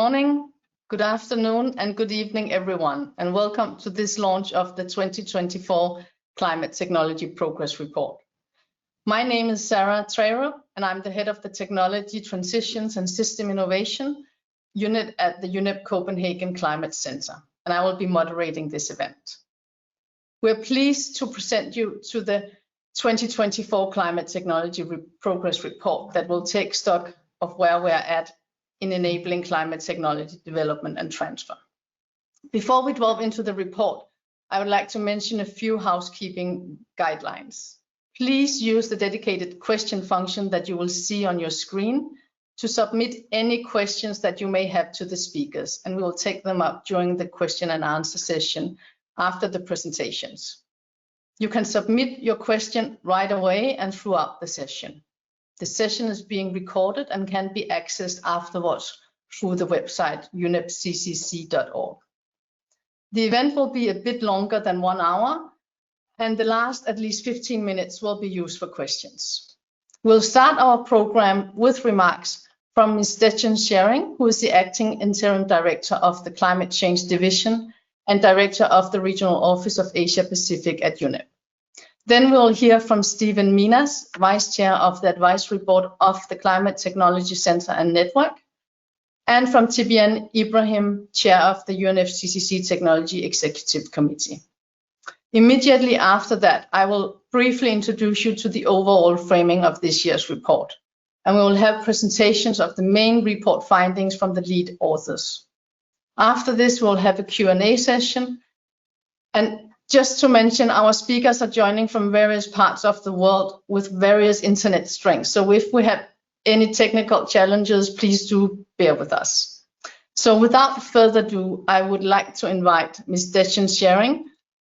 morning, good afternoon, and good evening, everyone, and welcome to this launch of the 2024 Climate Technology Progress Report. My name is Sara, Trærup, and I'm the head of the Technology Transitions and System Innovation unit at the UNEP Copenhagen Climate Center, and I will be moderating this event. We're pleased to present you to the 2024 Climate Technology Progress Report that will take stock of where we're at in enabling climate technology development and transfer. Before we delve into the report, I would like to mention a few housekeeping guidelines. Please use the dedicated question function that you will see on your screen to submit any questions that you may have to the speakers, and we will take them up during the question and answer session after the presentations. You can submit your question right away and throughout the session. The session is being recorded and can be accessed afterwards through the website unepccc.org. The event will be a bit longer than 1 hour, and the last at least 15 minutes will be used for questions. We'll start our program with remarks from Ms. Dechen, who is the Acting Interim Director of the Climate Change Division and Director of the Regional Office of Asia Pacific at UNEP. Then we'll hear from Stephen Minas, Vice Chair of the Advisory Board of the Climate Technology Center and Network, and from Thibyan, Ibrahim, Chair of the UNFCCC Technology Executive Committee. Immediately after that, I will briefly introduce you to the overall framing of this year's report, and we will have presentations of the main report findings from the lead authors. After this, we'll have a Q&A session, and just to mention, our speakers are joining from various parts of the world with various internet strengths. So if we have any technical challenges, please do bear with us. So without further ado, I would like to invite Ms. Dechen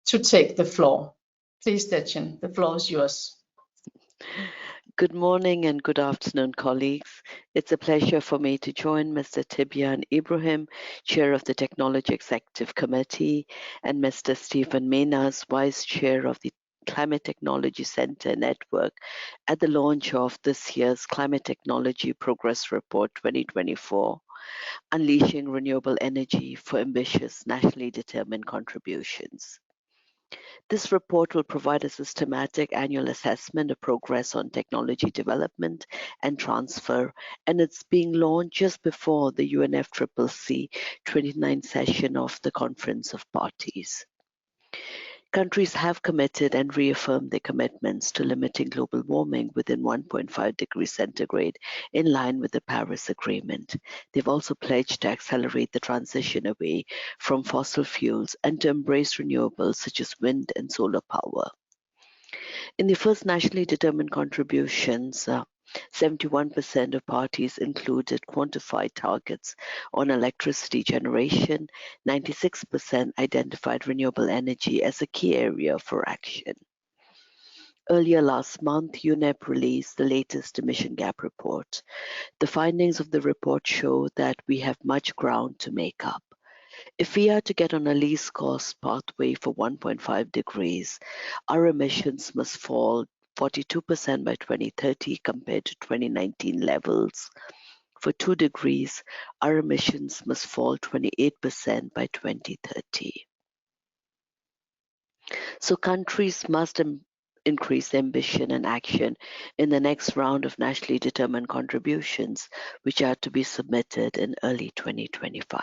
to take the floor. Please, Dechen, the floor is yours. Good morning and good afternoon, colleagues. It's a pleasure for me to join Mr. Thibyan Ibrahim, Chair of the Technology Executive Committee, and Mr. Stephen Minas, Vice Chair of the Climate Technology Center Network, at the launch of this year's Climate Technology Progress Report 2024, Unleashing Renewable Energy for Ambitious Nationally Determined Contributions. This report will provide a systematic annual assessment of progress on technology development and transfer, and it's being launched just before the UNFCCC 29th session of the Conference of Parties. Countries have committed and reaffirmed their commitments to limiting global warming within 1.5 degrees centigrade in line with the Paris Agreement. They've also pledged to accelerate the transition away from fossil fuels and to embrace renewables such as wind and solar power. In the first nationally determined contributions, 71% of parties included quantified targets on electricity generation. 96% identified renewable energy as a key area for action. Earlier last month, UNEP released the latest emission gap report. The findings of the report show that we have much ground to make up. If we are to get on a least cost pathway for 1.5 degrees, our emissions must fall 42% by 2030 compared to 2019 levels. For 2 degrees, our emissions must fall 28% by 2030. So countries must increase ambition and action in the next round of nationally determined contributions, which are to be submitted in early 2025.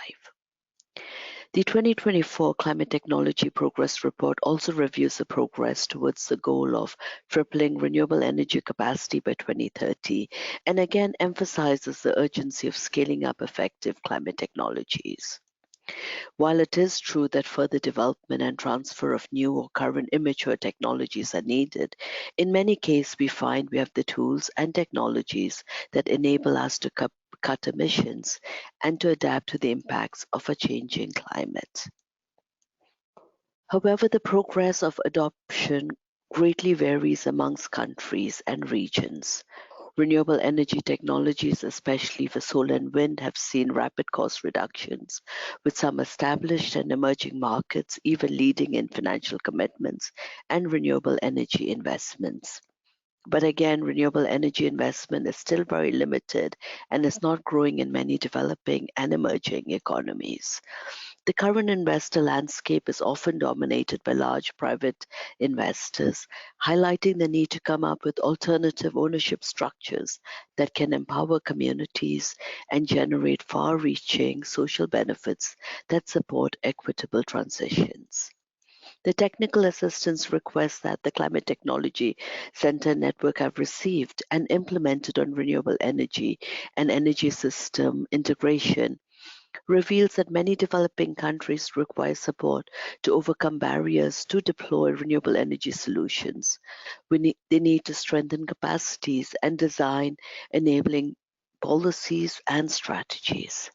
The 2024 Climate Technology Progress Report also reviews the progress towards the goal of tripling renewable energy capacity by 2030, and again emphasizes the urgency of scaling up effective climate technologies. While it is true that further development and transfer of new or current immature technologies are needed, in many cases we find we have the tools and technologies that enable us to cut emissions and to adapt to the impacts of a changing climate. However, the progress of adoption greatly varies amongst countries and regions. Renewable energy technologies, especially for solar and wind, have seen rapid cost reductions, with some established and emerging markets even leading in financial commitments and renewable energy investments. But again, renewable energy investment is still very limited and is not growing in many developing and emerging economies. The current investor landscape is often dominated by large private investors, highlighting the need to come up with alternative ownership structures that can empower communities and generate far-reaching social benefits that support equitable transitions. The technical assistance requests that the Climate Technology Center Network have received and implemented on renewable energy and energy system integration reveals that many developing countries require support to overcome barriers to deploy renewable energy solutions. They need to strengthen capacities and design enabling policies and strategies.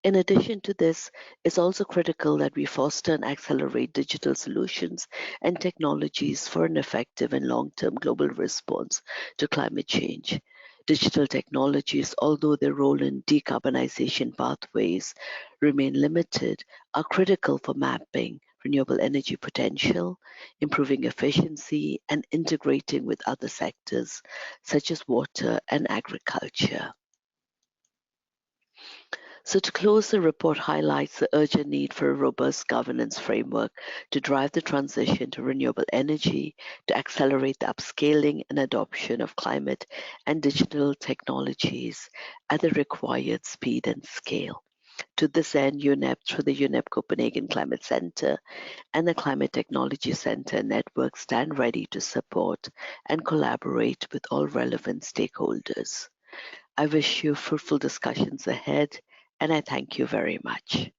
In addition to this, it's also critical that we foster and accelerate digital solutions and technologies for an effective and long-term global response to climate change. Digital technologies, although their role in decarbonization pathways remain limited, are critical for mapping renewable energy potential, improving efficiency, and integrating with other sectors such as water and agriculture. So to close, the report highlights the urgent need for a robust governance framework to drive the transition to renewable energy, to accelerate the upscaling and adoption of climate and digital technologies at the required speed and scale. To this end, UNEP, through the UNEP Copenhagen Climate Center and the Climate Technology Center Network, stand ready to support and collaborate with all relevant stakeholders. I wish you fruitful discussions ahead, and I thank you very much.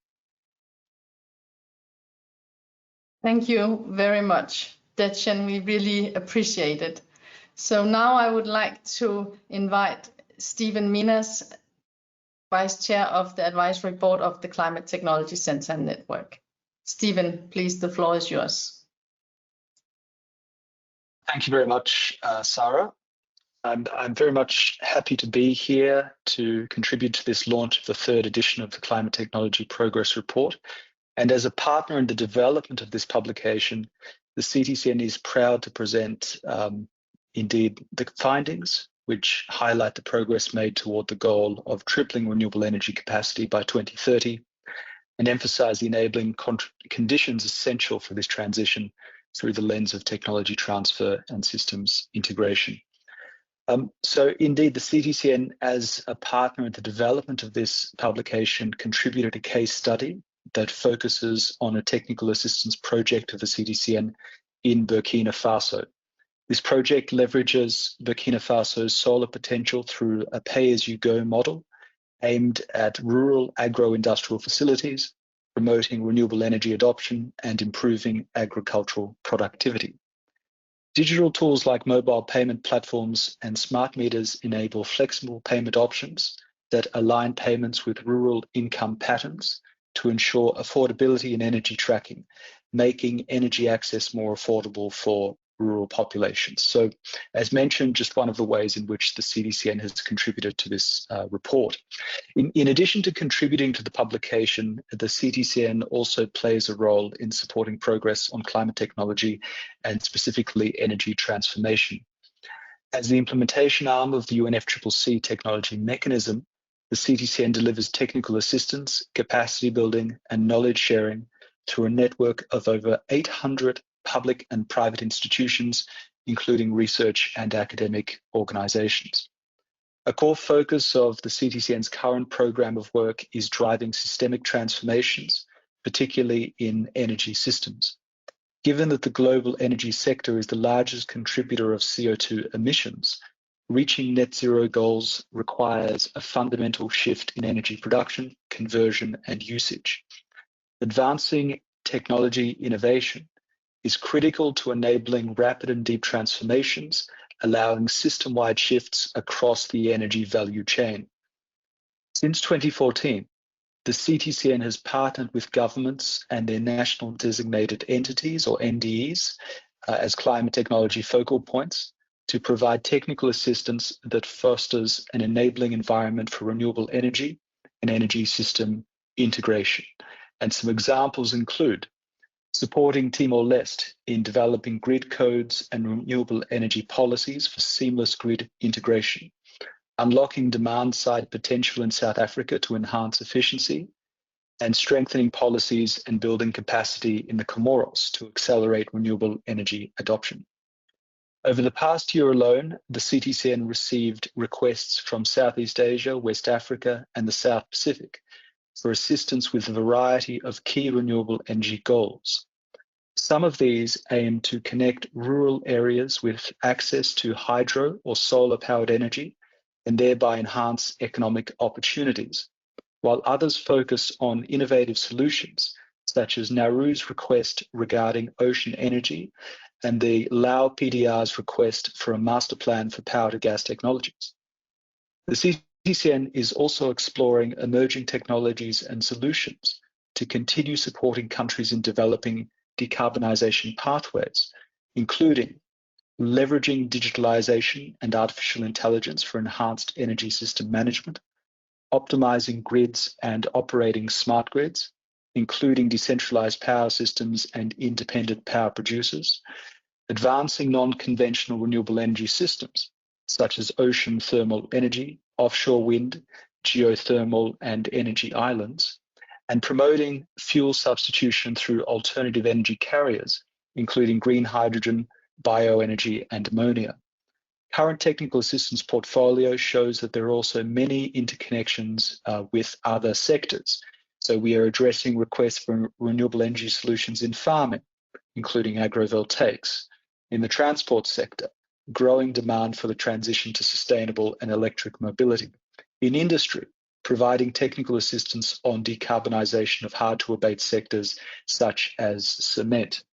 Thank you very much, Dechen. We really appreciate it. So now I would like to invite Stephen Minas, Vice Chair of the Advisory Board of the Climate Technology Center Network. Stephen, please, the floor is yours. Thank you very much, Sara. I'm very much happy to be here to contribute to this launch of the third edition of the Climate Technology Progress Report. And as a partner in the development of this publication, the CTCN is proud to present indeed the findings, which highlight the progress made toward the goal of tripling renewable energy capacity by 2030 and emphasize the enabling conditions essential for this transition through the lens of technology transfer and systems integration. So indeed, the CTCN, as a partner in the development of this publication, contributed a case study that focuses on a technical assistance project of the CTCN in Burkina Faso. This project leverages Burkina Faso's solar potential through a pay-as-you-go model aimed at rural agro-industrial facilities, promoting renewable energy adoption and improving agricultural productivity. Digital tools like mobile payment platforms and smart meters enable flexible payment options that align payments with rural income patterns to ensure affordability and energy tracking, making energy access more affordable for rural populations. So, as mentioned, just one of the ways in which the CTCN has contributed to this report. In addition to contributing to the publication, the CTCN also plays a role in supporting progress on climate technology and specifically energy transformation. As the implementation arm of the UNFCCC technology mechanism, the CTCN delivers technical assistance, capacity building, and knowledge sharing through a network of over 800 public and private institutions, including research and academic organizations. A core focus of the CTCN's current program of work is driving systemic transformations, particularly in energy systems. Given that the global energy sector is the largest contributor of CO2 emissions, reaching net zero goals requires a fundamental shift in energy production, conversion, and usage. Advancing technology innovation is critical to enabling rapid and deep transformations, allowing system-wide shifts across the energy value chain. Since 2014, the CTCN has partnered with governments and their national designated entities, or NDEs, as climate technology focal points to provide technical assistance that fosters an enabling environment for renewable energy and energy system integration. And some examples include supporting Timor-Leste in developing grid codes and renewable energy policies for seamless grid integration, unlocking demand-side potential in South Africa to enhance efficiency, and strengthening policies and building capacity in the Comoros to accelerate renewable energy adoption. Over the past year alone, the CTCN received requests from Southeast Asia, West Africa, and the South Pacific for assistance with a variety of key renewable energy goals. Some of these aim to connect rural areas with access to hydro or solar-powered energy and thereby enhance economic opportunities, while others focus on innovative solutions, such as Nauru's request regarding ocean energy and the Lao PDR's request for a master plan for power-to-gas technologies. The CTCN is also exploring emerging technologies and solutions to continue supporting countries in developing decarbonisation pathways, including leveraging digitalisation and artificial intelligence for enhanced energy system management, optimising grids and operating smart grids, including decentralised power systems and independent power producers, advancing non-conventional renewable energy systems, such as ocean thermal energy, offshore wind, geothermal and energy islands, and promoting fuel substitution through alternative energy carriers, including green hydrogen, bioenergy, and ammonia. Current technical assistance portfolio shows that there are also many interconnections with other sectors. So we are addressing requests for renewable energy solutions in farming, including agrovoltaics, in the transport sector, growing demand for the transition to sustainable and electric mobility, in industry, providing technical assistance on decarbonisation of hard-to-abate sectors such as cement,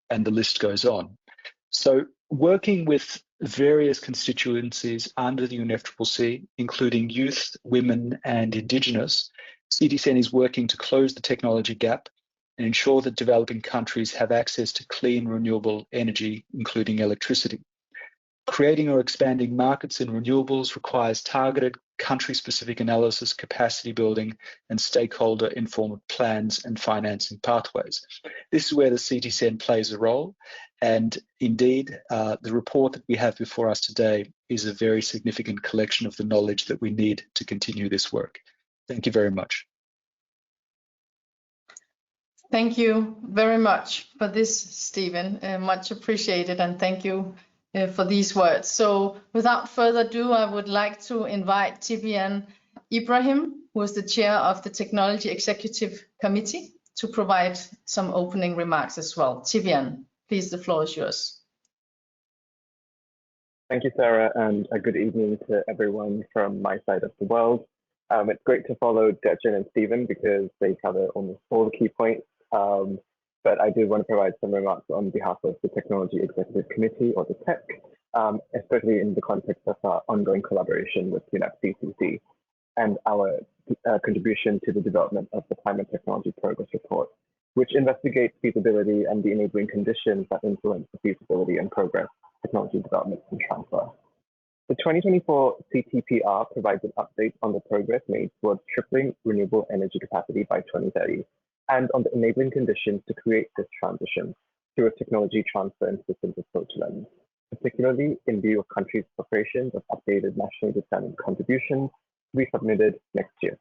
and the list goes on. So working with various constituencies under the UNEP, including youth, women, and Indigenous, CTCN is working to close the technology gap and ensure that developing countries have access to clean, renewable energy, including electricity. Creating or expanding markets in renewables requires targeted country-specific analysis, capacity building, and stakeholder-informed plans and financing pathways. This is where the CTCN plays a role, and indeed, the report that we have before us today is a very significant collection of the knowledge that we need to continue this work. Thank you very much. Thank you very much for this, Stephen. Much appreciated, and thank you for these words. So without further ado, I would like to invite Thibyan Ibrahim, who is the chair of the Technology Executive Committee, to provide some opening remarks as well. Thibyan, please, the floor is yours. Thank you, Sara, and a good evening to everyone from my side of the world. It's great to follow Dechen and Stephen because they cover almost all the key points. But I do want to provide some remarks on behalf of the Technology Executive Committee, or the TEC, especially in the context of our ongoing collaboration with UNEP CCC and our contribution to the development of the Climate Technology Progress Report, which investigates feasibility and the enabling conditions that influence the feasibility and progress, technology development and transfer. The 2024 CTPR provides an update on the progress made towards tripling renewable energy capacity by 2030, and on the enabling conditions to create this transition through a technology transfer and systems approach lens, particularly in view of countries' preparations of updated nationally determined contributions to be submitted next year.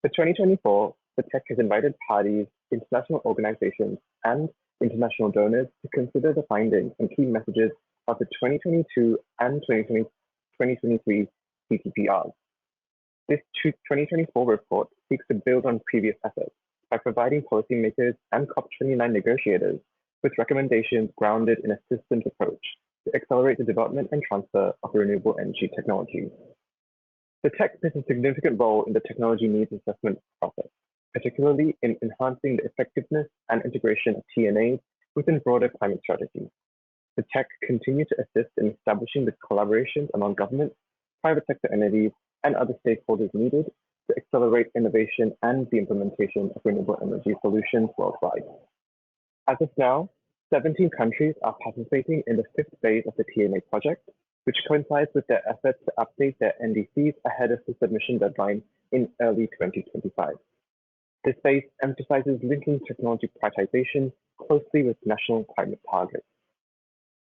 For 2024, the TEC has invited parties, international organizations, and international donors to consider the findings and key messages of the 2022 and 2023 CTPRs. This 2024 report seeks to build on previous efforts by providing policymakers and COP29 negotiators with recommendations grounded in a systems approach to accelerate the development and transfer of renewable energy technologies. The TEC plays a significant role in the technology needs assessment process, particularly in enhancing the effectiveness and integration of TNAs within broader climate strategies. The TEC continues to assist in establishing the collaborations among governments, private sector entities, and other stakeholders needed to accelerate innovation and the implementation of renewable energy solutions worldwide. As of now, 17 countries are participating in the 5th phase of the TNA project, which coincides with their efforts to update their NDCs ahead of the submission deadline in early 2025. This phase emphasizes linking technology prioritization closely with national climate targets.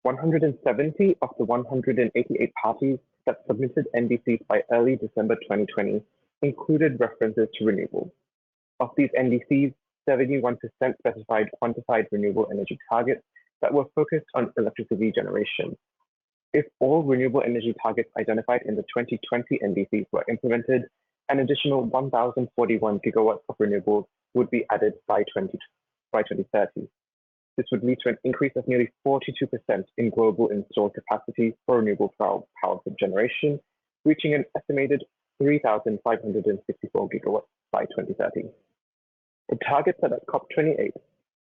170 of the 188 parties that submitted NDCs by early December 2020 included references to renewable. Of these NDCs, 71% specified quantified renewable energy targets that were focused on electricity generation. If all renewable energy targets identified in the 2020 NDCs were implemented, an additional 1,041 gigawatts of renewables would be added by 2030. This would lead to an increase of nearly 42% in global installed capacity for renewable power generation, reaching an estimated 3,564 gigawatts by 2030. The target set at COP28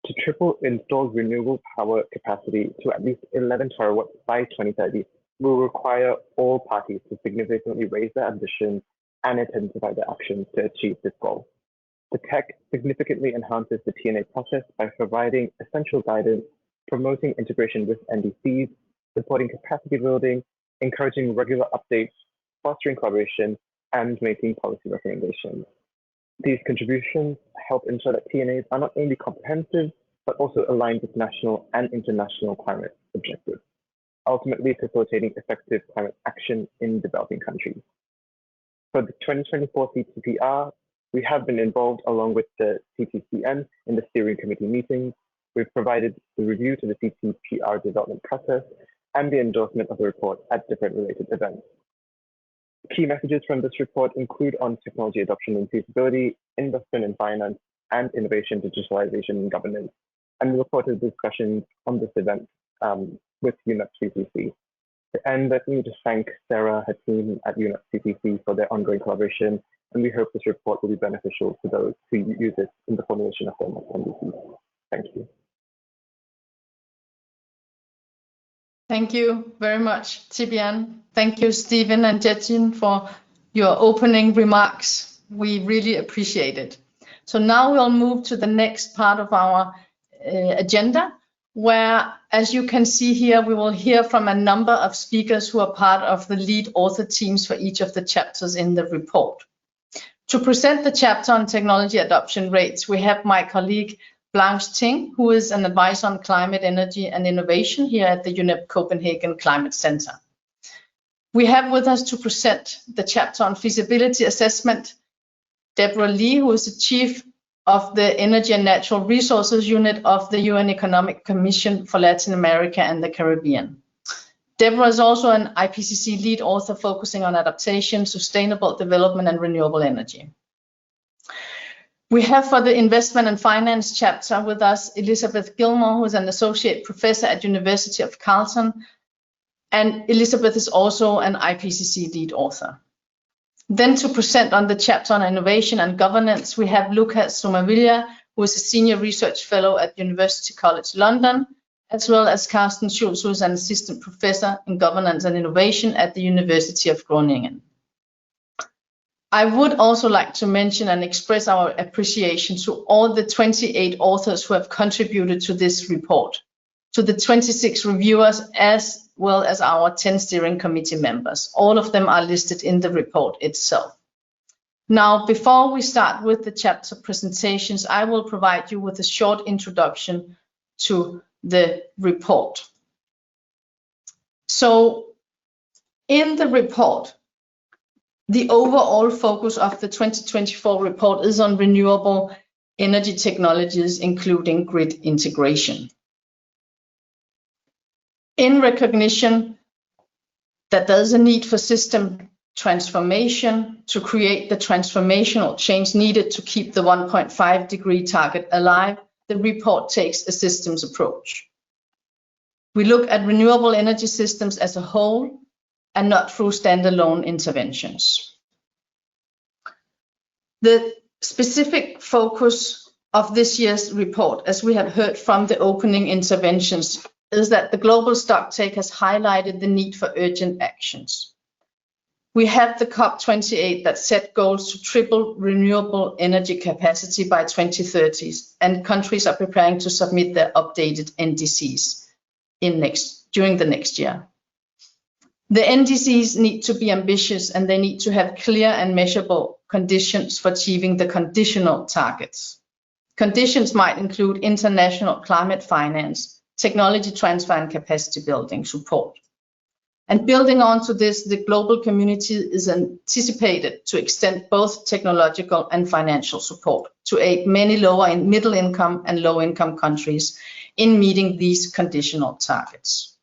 to triple installed renewable power capacity to at least 11 terawatts by 2030 will require all parties to significantly raise their ambition and intensify their actions to achieve this goal. The tech significantly enhances the TNA process by providing essential guidance, promoting integration with NDCs, supporting capacity building, encouraging regular updates, fostering collaboration, and making policy recommendations. These contributions help ensure that TNAs are not only comprehensive, but also aligned with national and international climate objectives, ultimately facilitating effective climate action in developing countries. For the 2024 CTPR, we have been involved along with the CTCN in the steering committee meetings. We've provided the review to the CTPR development process and the endorsement of the report at different related events. Key messages from this report include on technology adoption and feasibility, investment in finance, and innovation, digitalization, and governance. And we reported discussions on this event with UNEP CTC. And let me just thank Sara, her team at UNEP CTC for their ongoing collaboration, and we hope this report will be beneficial to those who use it in the formulation of their next NDCs. Thank you. Thank you very much, Thibyan. Thank you, Stephen and Dechen, for your opening remarks. We really appreciate it. So now we'll move to the next part of our agenda, where, as you can see here, we will hear from a number of speakers who are part of the lead author teams for each of the chapters in the report. To present the chapter on technology adoption rates, we have my colleague Blanche Ting, who is an advisor on climate, energy and innovation here at the UNEP Copenhagen Climate Center. We have with us to present the chapter on feasibility assessment, Debora, who is the chief of the Energy and Natural Resources Unit of the UN Economic Commission for Latin America and the Caribbean. Debora is also an IPCC lead author focusing on adaptation, sustainable development and renewable energy. We have for the investment and finance chapter with us Elisabeth Gilmore, who is an associate professor at University of Carleton, and Elisabeth is also an IPCC lead author. Then to present on the chapter on innovation and governance, we have Somavilla, who is a senior research fellow at University College London, as well as Carsten Schulz, who is an assistant professor in governance and innovation at the University of Groningen. I would also like to mention and express our appreciation to all the 28 authors who have contributed to this report, to the 26 reviewers, as well as our 10 steering committee members. All of them are listed in the report itself. Now, before we start with the chapter presentations, I will provide you with a short introduction to the report. So, in the report, the overall focus of the 2024 report is on renewable energy technologies, including grid integration. In recognition that there is a need for system transformation to create the transformational change needed to keep the 1.5 degree target alive, the report takes a systems approach. We look at renewable energy systems as a whole and not through standalone interventions. The specific focus of this year's report, as we have heard from the opening interventions, is that the global stocktake has highlighted the need for urgent actions. We have the COP28 that set goals to triple renewable energy capacity by 2030, and countries are preparing to submit their updated NDCs during the next year. The NDCs need to be ambitious and they need to have clear and measurable conditions for achieving the conditional targets. Conditions might include international climate finance, technology transfer and capacity building support. And building onto this, the global community is anticipated to extend both technological and financial support to aid many lower and middle income and low income countries in meeting these conditional targets.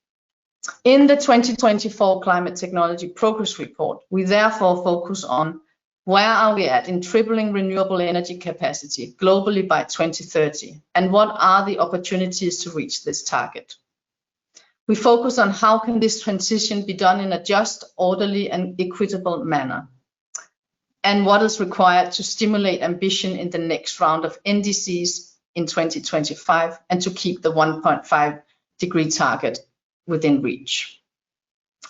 In the 2024 Climate Technology Progress Report, we therefore focus on where are we at in tripling renewable energy capacity globally by 2030, and what are the opportunities to reach this target. We focus on how can this transition be done in a just, orderly and equitable manner, and what is required to stimulate ambition in the next round of NDCs in 2025 and to keep the 1.5-degree target within reach.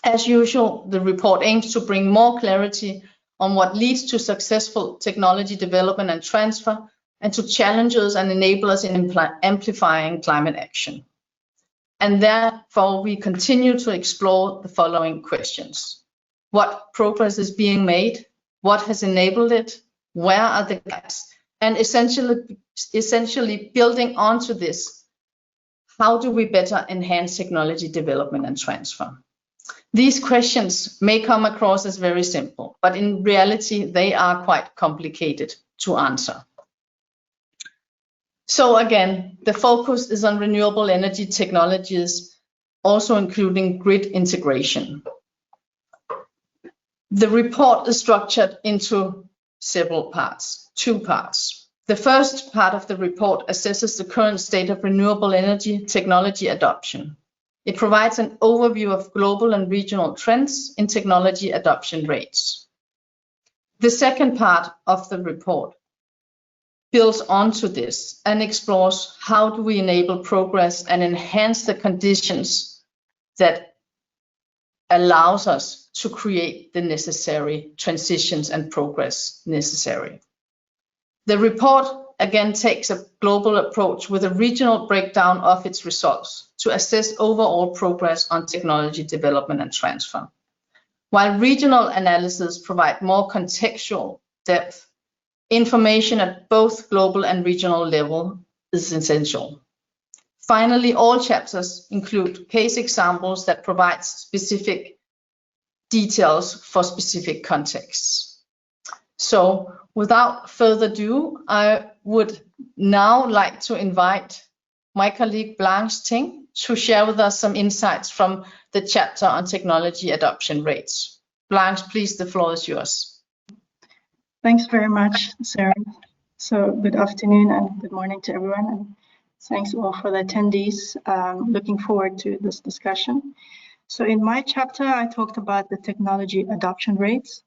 As usual, the report aims to bring more clarity on what leads to successful technology development and transfer, and to challenges and enablers in amplifying climate action. And therefore, we continue to explore the following questions. What progress is being made? What has enabled it? Where are the gaps? And essentially building onto this, how do we better enhance technology development and transfer? These questions may come across as very simple, but in reality, they are quite complicated to answer. So again, the focus is on renewable energy technologies, also including grid integration. The report is structured into several parts, 2 parts. The first part of the report assesses the current state of renewable energy technology adoption. It provides an overview of global and regional trends in technology adoption rates. The second part of the report builds onto this and explores how do we enable progress and enhance the conditions that allows us to create the necessary transitions and progress necessary. The report again takes a global approach with a regional breakdown of its results to assess overall progress on technology development and transfer. While regional analyses provide more contextual depth, information at both global and regional level is essential. Finally, all chapters include case examples that provide specific details for specific contexts. So without further ado, I would now like to invite my colleague Blanche Ting to share with us some insights from the chapter on technology adoption rates. Blanche, please, the floor is yours. Thanks very much, Sara. So good afternoon and good morning to everyone, and thanks all for the attendees. Looking forward to this discussion. So in my chapter, I talked about the technology adoption rates.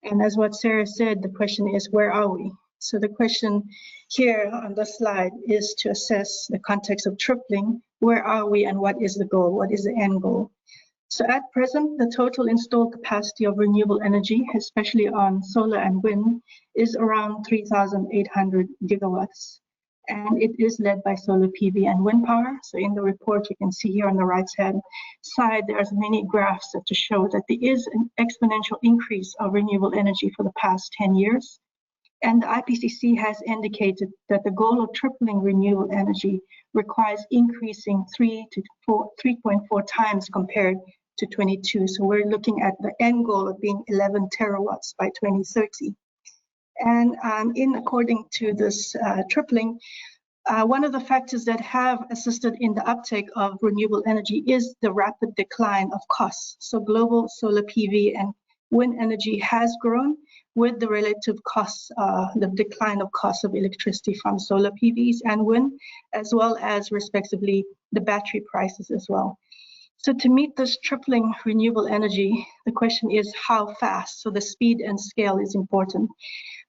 And as what Sara said, the question is, where are we? So the question here on the slide is to assess the context of tripling. Where are we and what is the goal? What is the end goal? So at present, the total installed capacity of renewable energy, especially on solar and wind, is around 3,800 gigawatts. And it is led by solar PV and wind power. So in the report, you can see here on the right-hand side, there's many graphs to show that there is an exponential increase of renewable energy for the past 10 years. And the IPCC has indicated that the goal of tripling renewable energy requires increasing 3.4 times compared to 22. So we're looking at the end goal of being 11 terawatts by 2030. And according to this tripling, one of the factors that have assisted in the uptake of renewable energy is the rapid decline of costs. So global solar PV and wind energy has grown with the relative costs, the decline of costs of electricity from solar PVs and wind, as well as respectively the battery prices as well. So to meet this tripling renewable energy, the question is how fast? So the speed and scale is important.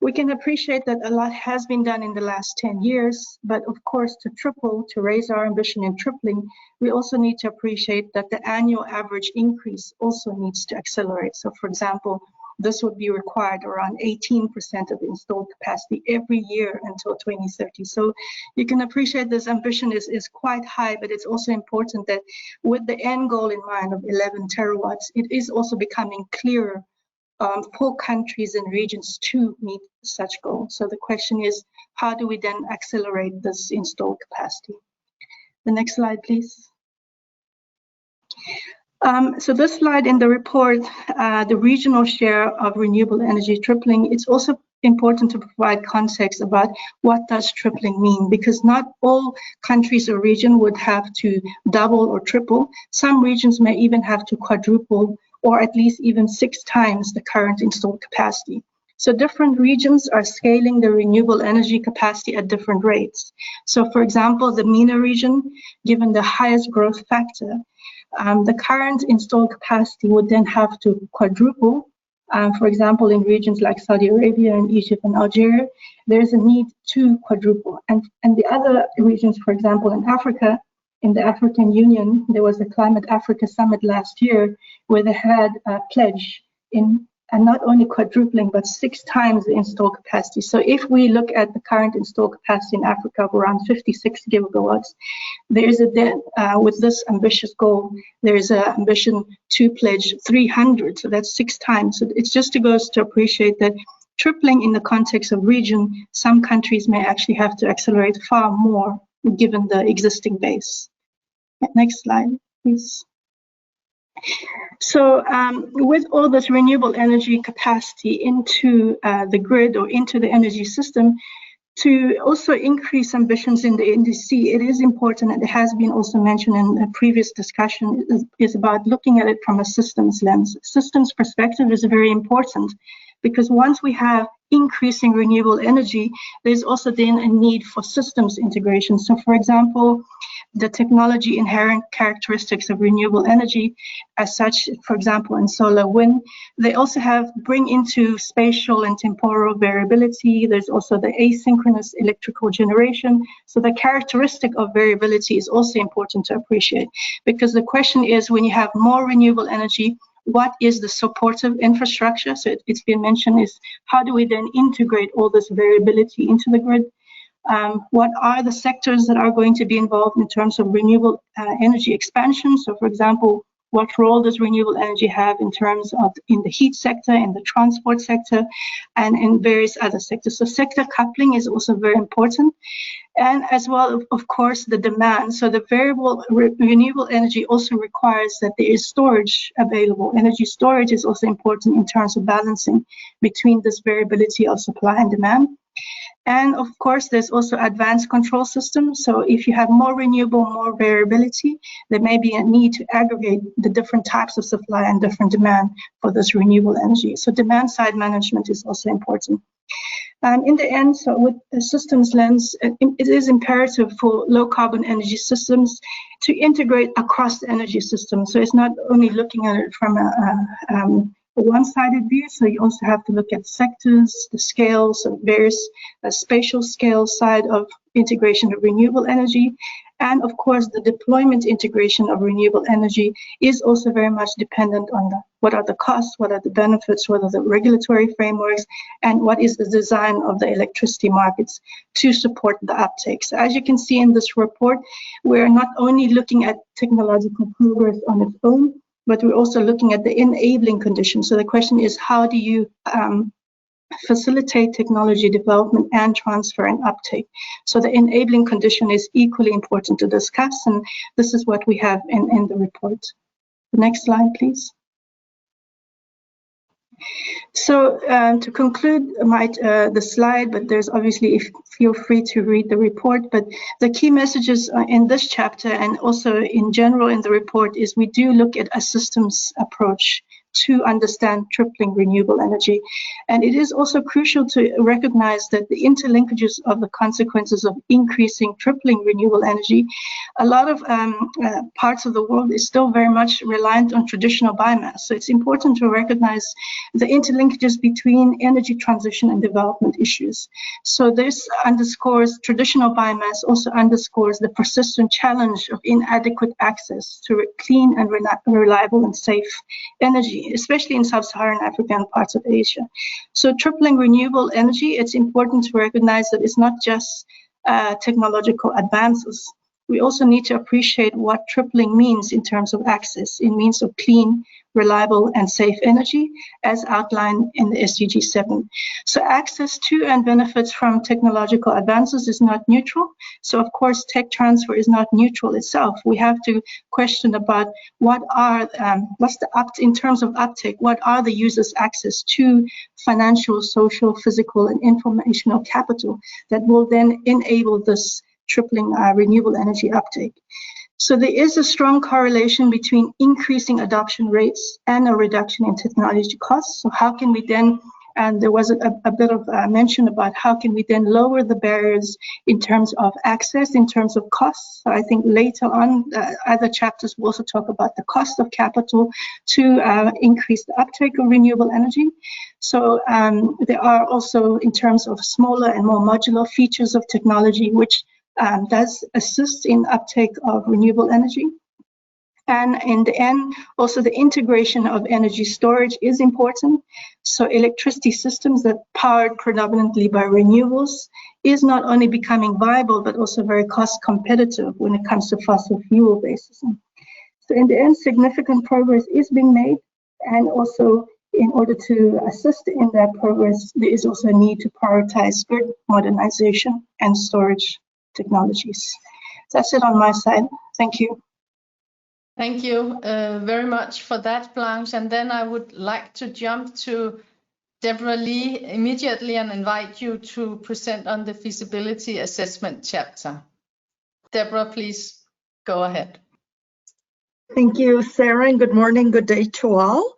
We can appreciate that a lot has been done in the last 10 years, but of course to triple, to raise our ambition in tripling, we also need to appreciate that the annual average increase also needs to accelerate. So for example, this would be required around 18% of installed capacity every year until 2030. So you can appreciate this ambition is quite high, but it's also important that with the end goal in mind of 11 terawatts, it is also becoming clearer for countries and regions to meet such goals. So the question is, how do we then accelerate this installed capacity? The next slide, please. So this slide in the report, the regional share of renewable energy tripling, it's also important to provide context about what does tripling mean, because not all countries or region would have to double or triple. Some regions may even have to quadruple or at least even 6 times the current installed capacity. So different regions are scaling the renewable energy capacity at different rates. So for example, the MENA region, given the highest growth factor, the current installed capacity would then have to quadruple. For example, in regions like Saudi Arabia and Egypt and Algeria, there's a need to quadruple. And the other regions, for example, in Africa, in the African Union, there was a Climate Africa Summit last year where they had a pledge in and not only quadrupling, but 6 times the installed capacity. So if we look at the current installed capacity in Africa of around 56 gigawatts, there's with this ambitious goal, there's an ambition to pledge 300. So that's 6 times. So it's just to go to appreciate that tripling in the context of region, some countries may actually have to accelerate far more given the existing base. Next slide, please. So with all this renewable energy capacity into the grid or into the energy system, to also increase ambitions in the NDC, it is important, and it has been also mentioned in a previous discussion, is about looking at it from a systems lens. Systems perspective is very important because once we have increasing renewable energy, there's also then a need for systems integration. So for example, the technology inherent characteristics of renewable energy as such, for example, in solar wind, they also bring into spatial and temporal variability. There's also the asynchronous electrical generation. So the characteristic of variability is also important to appreciate, because the question is, when you have more renewable energy, what is the supportive infrastructure? So it's been mentioned is, how do we then integrate all this variability into the grid? What are the sectors that are going to be involved in terms of renewable energy expansion? So for example, what role does renewable energy have in terms of in the heat sector, in the transport sector, and in various other sectors? So sector coupling is also very important. And as well, of course, the demand. So the variable renewable energy also requires that there is storage available. Energy storage is also important in terms of balancing between this variability of supply and demand. And of course, there's also advanced control systems. So if you have more renewable, more variability, there may be a need to aggregate the different types of supply and different demand for this renewable energy. So demand side management is also important. In the end, so with the systems lens, it is imperative for low carbon energy systems to integrate across the energy system. So it's not only looking at it from a one-sided view, so you also have to look at sectors, the scales of various spatial scale side of integration of renewable energy. And of course, the deployment integration of renewable energy is also very much dependent on what are the costs, what are the benefits, what are the regulatory frameworks, and what is the design of the electricity markets to support the uptake. So as you can see in this report, we're not only looking at technological progress on its own, but we're also looking at the enabling conditions. So the question is, how do you facilitate technology development and transfer and uptake? So the enabling condition is equally important to discuss, and this is what we have in the report. The next slide, please. So to conclude the slide, but there's obviously, feel free to read the report, but the key messages in this chapter and also in general in the report is we do look at a systems approach to understand tripling renewable energy. And it is also crucial to recognize that the interlinkages of the consequences of increasing, tripling renewable energy, a lot of parts of the world is still very much reliant on traditional biomass. So it's important to recognize the interlinkages between energy transition and development issues. So this underscores traditional biomass, also underscores the persistent challenge of inadequate access to clean and reliable and safe energy, especially in sub-Saharan Africa and parts of Asia. So tripling renewable energy, it's important to recognize that it's not just technological advances. we also need to appreciate what tripling means in terms of access, in means of clean, reliable and safe energy, as outlined in the SDG 7. So access to and benefits from technological advances is not neutral. So of course, tech transfer is not neutral itself. We have to question about what are, in terms of uptake, what are the users' access to financial, social, physical and informational capital that will then enable this tripling renewable energy uptake. So there is a strong correlation between increasing adoption rates and a reduction in technology costs. So how can we then, and there was a bit of mention about how can we then lower the barriers in terms of access, in terms of costs. So I think later on, other chapters will also talk about the cost of capital to increase the uptake of renewable energy. So there are also, in terms of smaller and more modular features of technology, which does assist in uptake of renewable energy. And in the end, also the integration of energy storage is important. So electricity systems that powered predominantly by renewables is not only becoming viable, but also very cost competitive when it comes to fossil fuel based systems. So in the end, significant progress is being made. And also in order to assist in that progress, there is also a need to prioritize grid modernization and storage technologies. That's it on my side. Thank you. Thank you very much for that, Blanche. And then I would like to jump to Debora Lee immediately and invite you to present on the feasibility assessment chapter. Debora, please go ahead. Thank you, Sara, and good morning, good day to all.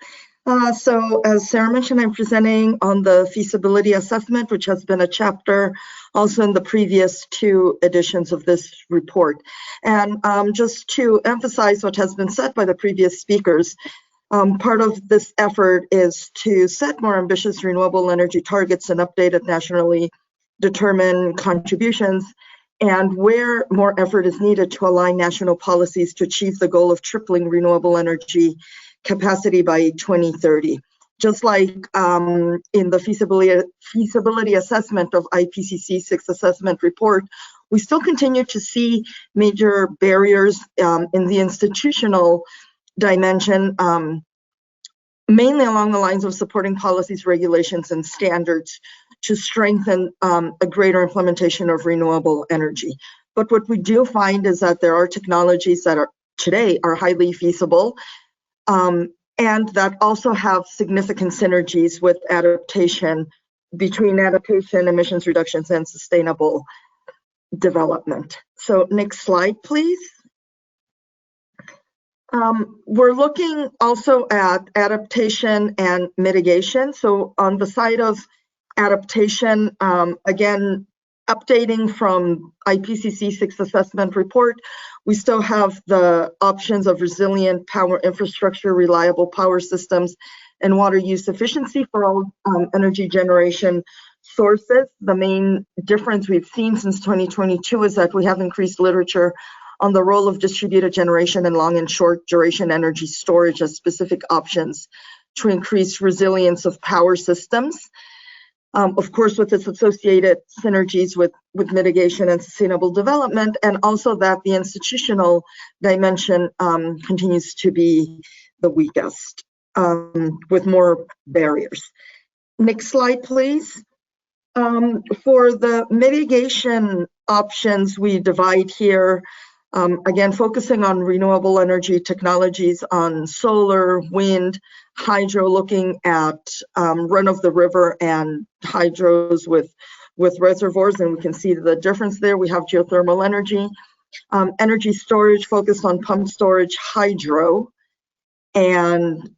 So as Sara mentioned, I'm presenting on the feasibility assessment, which has been a chapter also in the previous 2 editions of this report. And just to emphasize what has been said by the previous speakers, part of this effort is to set more ambitious renewable energy targets and updated nationally determined contributions, and where more effort is needed to align national policies to achieve the goal of tripling renewable energy capacity by 2030. Just like in the feasibility assessment of IPCC 6th assessment report, we still continue to see major barriers in the institutional dimension, mainly along the lines of supporting policies, regulations, and standards to strengthen a greater implementation of renewable energy. But what we do find is that there are technologies that are today are highly feasible, and that also have significant synergies with adaptation, between adaptation, emissions reductions, and sustainable development. So next slide, please. We're looking also at adaptation and mitigation. So on the side of adaptation, again, updating from IPCC 6th assessment report, we still have the options of resilient power infrastructure, reliable power systems, and water use efficiency for all energy generation sources. The main difference we've seen since 2022 is that we have increased literature on the role of distributed generation and long and short duration energy storage as specific options to increase resilience of power systems. Of course, with its associated synergies with mitigation and sustainable development, and also that the institutional dimension continues to be the weakest, with more barriers. Next slide, please. For the mitigation options, we divide here, again, focusing on renewable energy technologies, on solar, wind, hydro, looking at run-of-the-river and hydros with reservoirs, and we can see the difference there. We have geothermal energy, energy storage focused on pump storage, hydro, and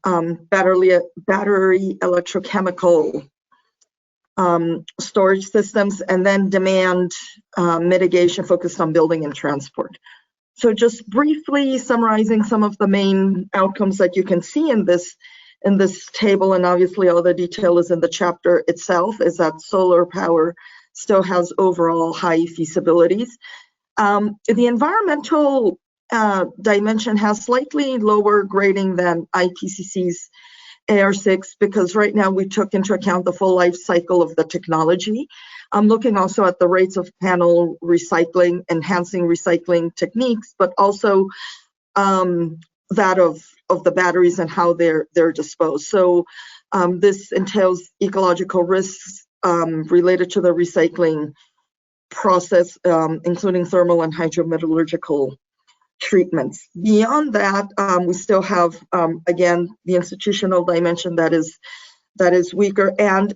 battery electrochemical storage systems, and then demand mitigation focused on building and transport. So just briefly summarizing some of the main outcomes that you can see in this table, and obviously all the detail is in the chapter itself, is that solar power still has overall high feasibilities. The environmental dimension has slightly lower grading than IPCC's AR6, because right now we took into account the full life cycle of the technology. I'm looking also at the rates of panel recycling, enhancing recycling techniques, but also that of the batteries and how they're disposed. So this entails ecological risks related to the recycling process, including thermal and hydrometallurgical treatments. Beyond that, we still have, again, the institutional dimension that is weaker. And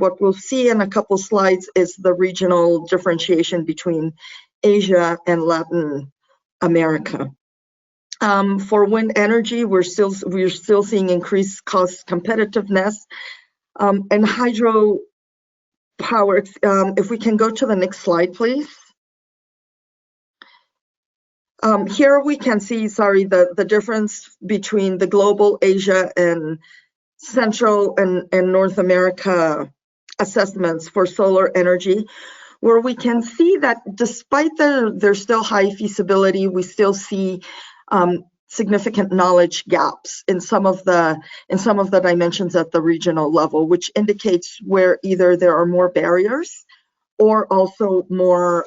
what we'll see in a couple slides is the regional differentiation between Asia and Latin America. For wind energy, we're still seeing increased cost competitiveness, and hydro power. If we can go to the next slide, please. Here we can see, the difference between the global Asia and Central and North America assessments for solar energy, where we can see that despite there's still high feasibility, we still see significant knowledge gaps in some of the dimensions at the regional level, which indicates where either there are more barriers or also more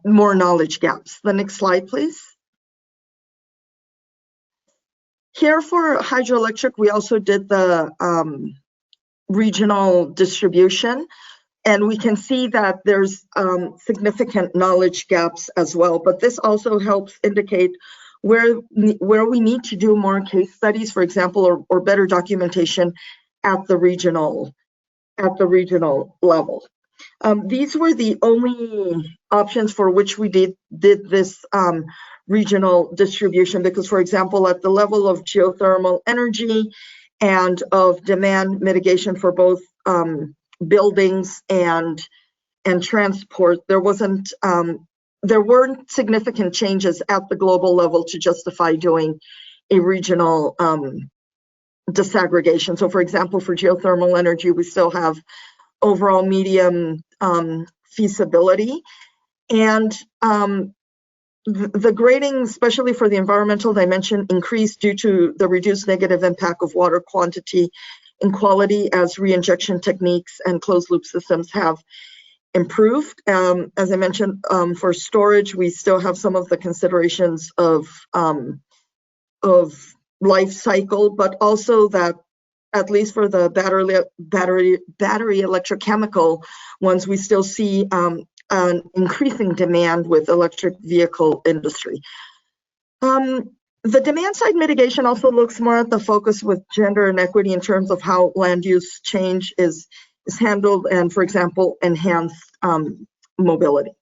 knowledge gaps. The next slide, please. Here for hydroelectric, we also did the regional distribution, and we can see that there's significant knowledge gaps as well. But this also helps indicate where we need to do more case studies, for example, or better documentation at the regional level. These were the only options for which we did this regional distribution, because, for example, at the level of geothermal energy and of demand mitigation for both buildings and transport, there weren't significant changes at the global level to justify doing a regional disaggregation. So, for example, for geothermal energy, we still have overall medium feasibility, and the grading, especially for the environmental dimension, increased due to the reduced negative impact of water quantity and quality as re-injection techniques and closed loop systems have improved. As I mentioned, for storage, we still have some of the considerations of life cycle, but also that at least for the battery electrochemical ones, we still see an increasing demand with electric vehicle industry. The demand side mitigation also looks more at the focus with gender and equity in terms of how land use change is handled and, for example, enhanced mobility.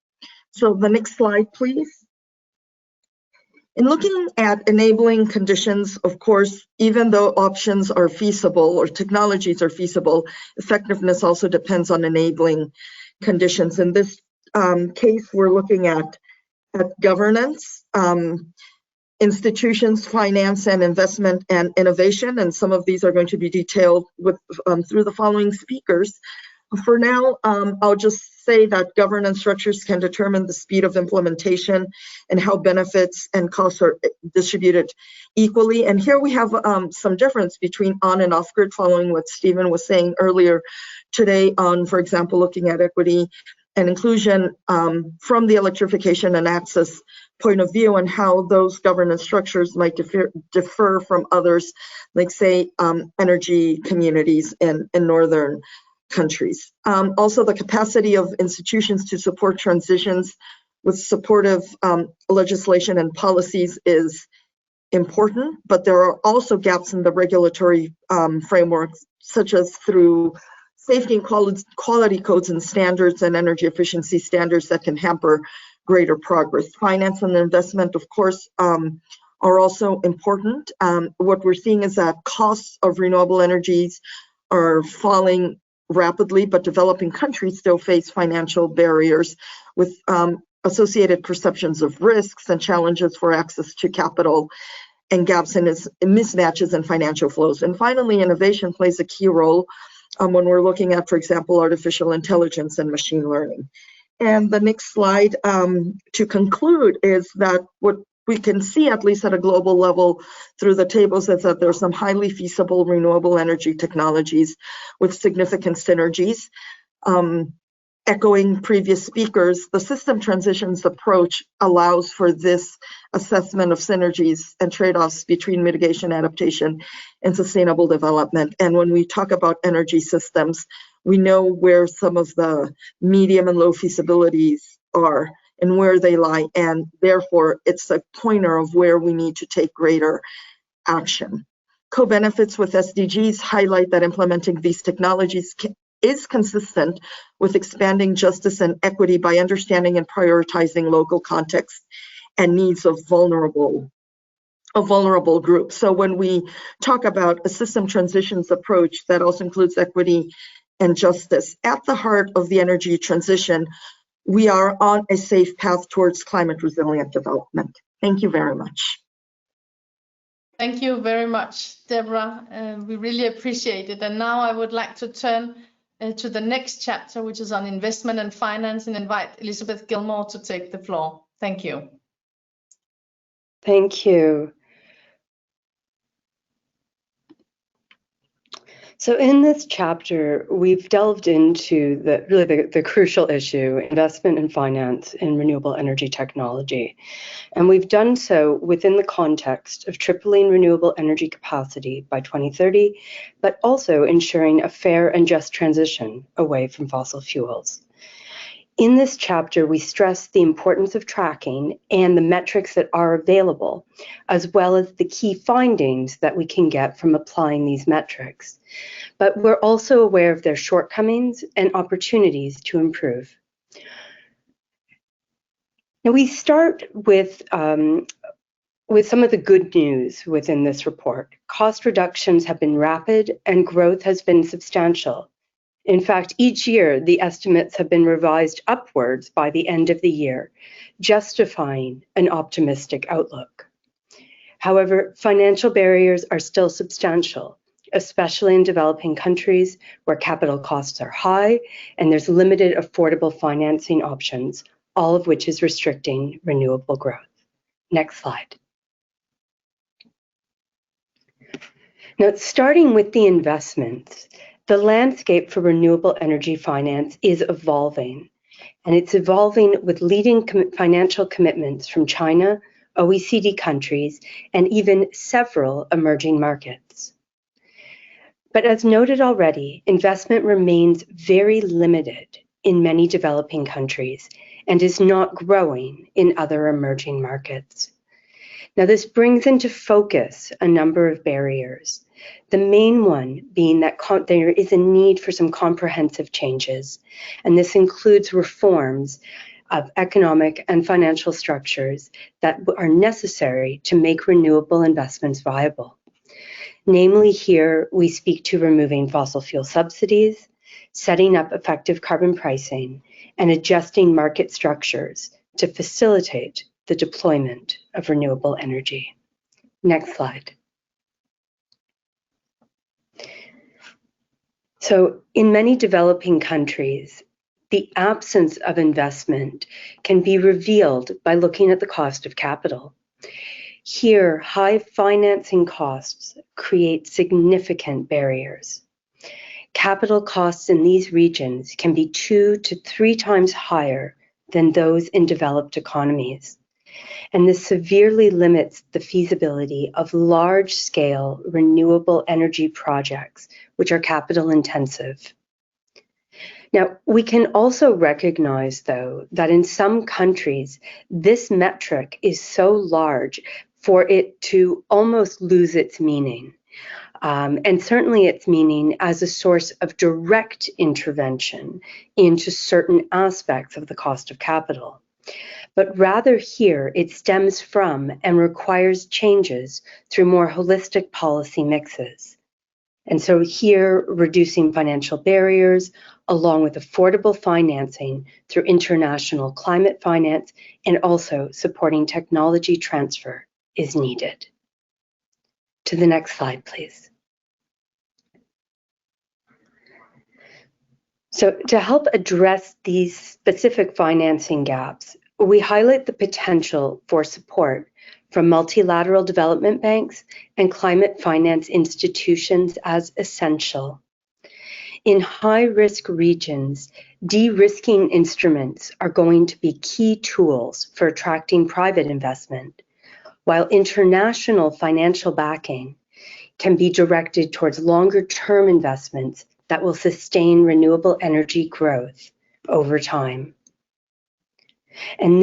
So the next slide, please. In looking at enabling conditions, of course, even though options are feasible or technologies are feasible, effectiveness also depends on enabling conditions. In this case, we're looking at governance, institutions, finance and investment, and innovation, and some of these are going to be detailed through the following speakers. For now, I'll just say that governance structures can determine the speed of implementation and how benefits and costs are distributed equally. And here we have some difference between on and off grid, following what Stephen was saying earlier today on, for example, looking at equity and inclusion from the electrification and access point of view, and how those governance structures might differ from others, like, say, energy communities in northern countries. Also, the capacity of institutions to support transitions with supportive legislation and policies is important, but there are also gaps in the regulatory frameworks, such as through safety and quality codes and standards and energy efficiency standards that can hamper greater progress. Finance and investment, of course, are also important. What we're seeing is that costs of renewable energies are falling rapidly, but developing countries still face financial barriers with associated perceptions of risks and challenges for access to capital and gaps in mismatches in financial flows. And finally, innovation plays a key role when we're looking at, for example, artificial intelligence and machine learning. And the next slide to conclude is that what we can see, at least at a global level through the tables, is that there's some highly feasible renewable energy technologies with significant synergies. Echoing previous speakers, the system transitions approach allows for this assessment of synergies and trade-offs between mitigation, adaptation, and sustainable development. And when we talk about energy systems, we know where some of the medium and low feasibilities are and where they lie, and therefore it's a pointer of where we need to take greater action. Co-benefits with SDGs highlight that implementing these technologies is consistent with expanding justice and equity by understanding and prioritizing local context and needs of vulnerable groups. So when we talk about a system transitions approach, that also includes equity and justice. At the heart of the energy transition, we are on a safe path towards climate resilient development. Thank you very much. Thank you very much, Debora. We really appreciate it. And now I would like to turn to the next chapter, which is on investment and finance, and invite Elisabeth Gilmore to take the floor. Thank you. Thank you. So in this chapter, we've delved into the crucial issue, investment and finance in renewable energy technology. And we've done so within the context of tripling renewable energy capacity by 2030, but also ensuring a fair and just transition away from fossil fuels. In this chapter, we stress the importance of tracking and the metrics that are available, as well as the key findings that we can get from applying these metrics. But we're also aware of their shortcomings and opportunities to improve. Now, we start with some of the good news within this report. Cost reductions have been rapid and growth has been substantial. In fact, each year, the estimates have been revised upwards by the end of the year, justifying an optimistic outlook. However, financial barriers are still substantial, especially in developing countries where capital costs are high and there's limited affordable financing options, all of which is restricting renewable growth. Next slide. Now, starting with the investments, the landscape for renewable energy finance is evolving, and it's evolving with leading financial commitments from China, OECD countries, and even several emerging markets. But as noted already, investment remains very limited in many developing countries and is not growing in other emerging markets. Now, this brings into focus a number of barriers. The main one being that there is a need for some comprehensive changes, and this includes reforms of economic and financial structures that are necessary to make renewable investments viable. Namely, here we speak to removing fossil fuel subsidies, setting up effective carbon pricing, and adjusting market structures to facilitate the deployment of renewable energy. Next slide. So in many developing countries, the absence of investment can be revealed by looking at the cost of capital. Here, high financing costs create significant barriers. Capital costs in these regions can be 2 to 3 times higher than those in developed economies. And this severely limits the feasibility of large-scale renewable energy projects, which are capital intensive. Now, we can also recognize, though, that in some countries, this metric is so large for it to almost lose its meaning. And certainly its meaning as a source of direct intervention into certain aspects of the cost of capital. But rather here, it stems from and requires changes through more holistic policy mixes. And so here, reducing financial barriers, along with affordable financing through international climate finance, and also supporting technology transfer is needed. To the next slide, please. So to help address these specific financing gaps, we highlight the potential for support from multilateral development banks and climate finance institutions as essential. In high-risk regions, de-risking instruments are going to be key tools for attracting private investment, while international financial backing can be directed towards longer-term investments that will sustain renewable energy growth over time. And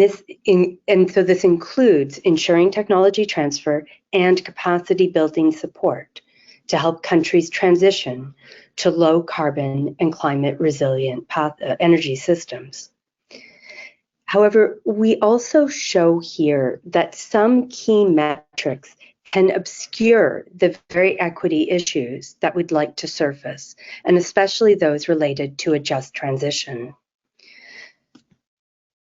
so this includes ensuring technology transfer and capacity building support to help countries transition to low carbon and climate resilient energy systems. However, we also show here that some key metrics can obscure the very equity issues that we'd like to surface, and especially those related to a just transition.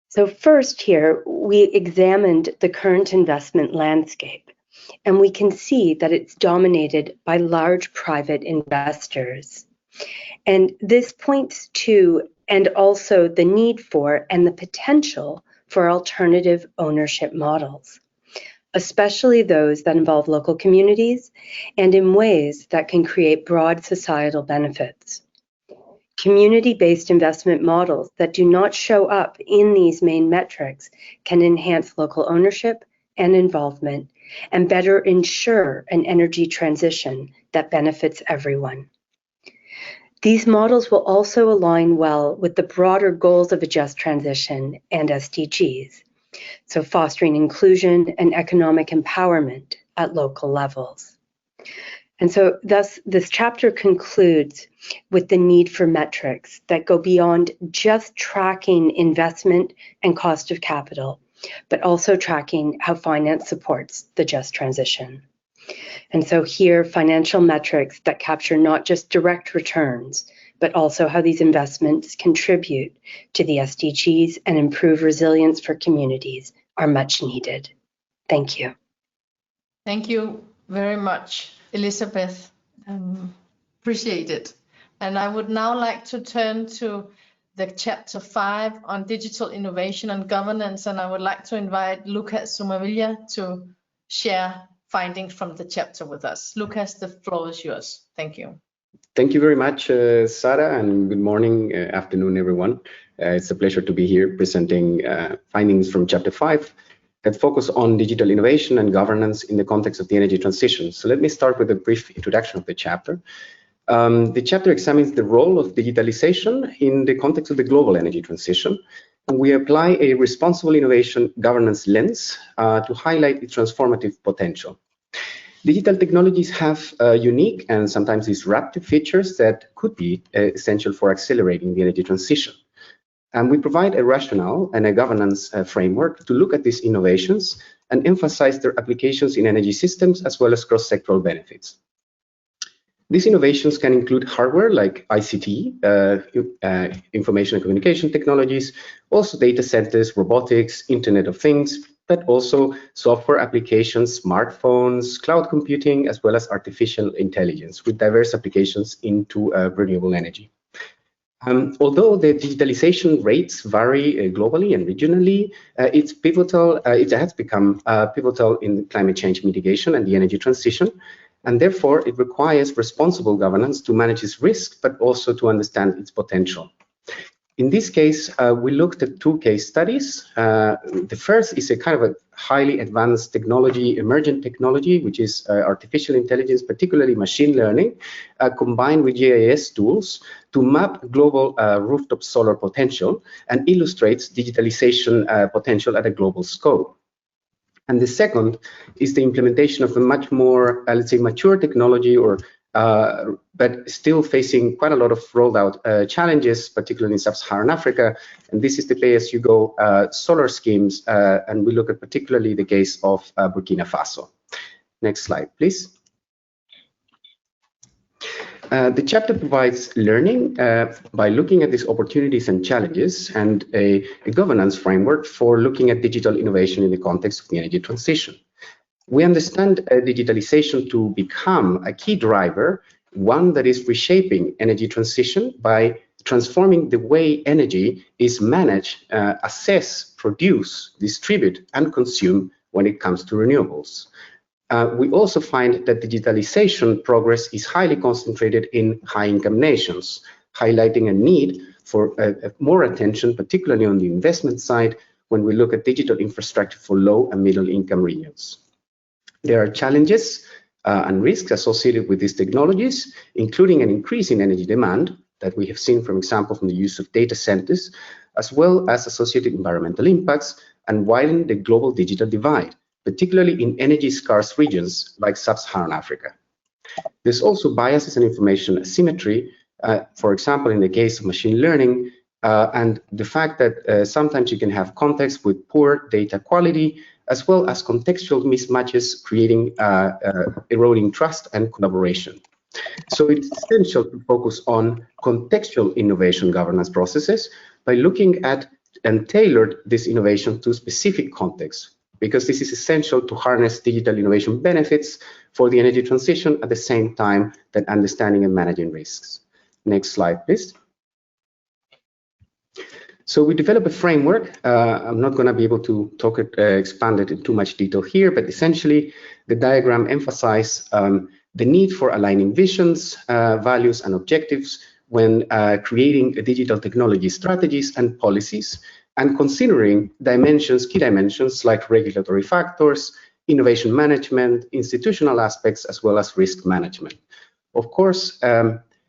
So first here, we examined the current investment landscape, and we can see that it's dominated by large private investors. And this points to, and also the need for, and the potential for alternative ownership models, especially those that involve local communities and in ways that can create broad societal benefits. Community-based investment models that do not show up in these main metrics can enhance local ownership and involvement and better ensure an energy transition that benefits everyone. These models will also align well with the broader goals of a just transition and SDGs, so fostering inclusion and economic empowerment at local levels. And so thus this chapter concludes with the need for metrics that go beyond just tracking investment and cost of capital, but also tracking how finance supports the just transition. And so here, financial metrics that capture not just direct returns, but also how these investments contribute to the SDGs and improve resilience for communities are much needed. Thank you. Thank you very much, Elisabeth. Appreciate it. And I would now like to turn to the chapter 5 on digital innovation and governance, and I would like to invite Lucas Somavilla to share findings from the chapter with us. Lucas, the floor is yours. Thank you. Thank you very much, Sara, and good morning, afternoon, everyone. It's a pleasure to be here presenting findings from chapter 5 that focus on digital innovation and governance in the context of the energy transition. So let me start with a brief introduction of the chapter. The chapter examines the role of digitalization in the context of the global energy transition. And we apply a responsible innovation governance lens to highlight its transformative potential. Digital technologies have unique and sometimes disruptive features that could be essential for accelerating the energy transition. And we provide a rationale and a governance framework to look at these innovations and emphasize their applications in energy systems as well as cross-sectoral benefits. These innovations can include hardware like ICT, information and communication technologies, also data centers, robotics, Internet of Things, but also software applications, smartphones, cloud computing, as well as artificial intelligence with diverse applications into renewable energy. Although the digitalization rates vary globally and regionally, it's pivotal. It has become pivotal in climate change mitigation and the energy transition, and therefore it requires responsible governance to manage its risk, but also to understand its potential. In this case, we looked at 2 case studies. The first is a kind of a highly advanced technology, emergent technology, which is artificial intelligence, particularly machine learning, combined with GIS tools to map global rooftop solar potential and illustrates digitalization potential at a global scope. And the second is the implementation of a much more, let's say, mature technology, or but still facing quite a lot of rolled out challenges, particularly in sub-Saharan Africa. And this is the pay-as-you-go solar schemes, and we look at particularly the case of Burkina Faso. Next slide, please. The chapter provides learning by looking at these opportunities and challenges, and a governance framework for looking at digital innovation in the context of the energy transition. We understand digitalization to become a key driver, one that is reshaping energy transition by transforming the way energy is managed, assessed, produced, distributed, and consumed when it comes to renewables. We also find that digitalization progress is highly concentrated in high-income nations, highlighting a need for more attention, particularly on the investment side, when we look at digital infrastructure for low and middle-income regions. There are challenges and risks associated with these technologies, including an increase in energy demand that we have seen, for example, from the use of data centers, as well as associated environmental impacts, and widen the global digital divide, particularly in energy-scarce regions like sub-Saharan Africa. There's also biases and information asymmetry, for example, in the case of machine learning, and the fact that sometimes you can have context with poor data quality, as well as contextual mismatches, creating eroding trust and collaboration. So it's essential to focus on contextual innovation governance processes by looking at and tailored this innovation to specific contexts, because this is essential to harness digital innovation benefits for the energy transition at the same time that understanding and managing risks. Next slide, please. So we develop a framework. I'm not going to be able to expand it in too much detail here, but essentially the diagram emphasizes the need for aligning visions, values, and objectives when creating digital technology strategies and policies, and considering key dimensions like regulatory factors, innovation management, institutional aspects, as well as risk management. Of course,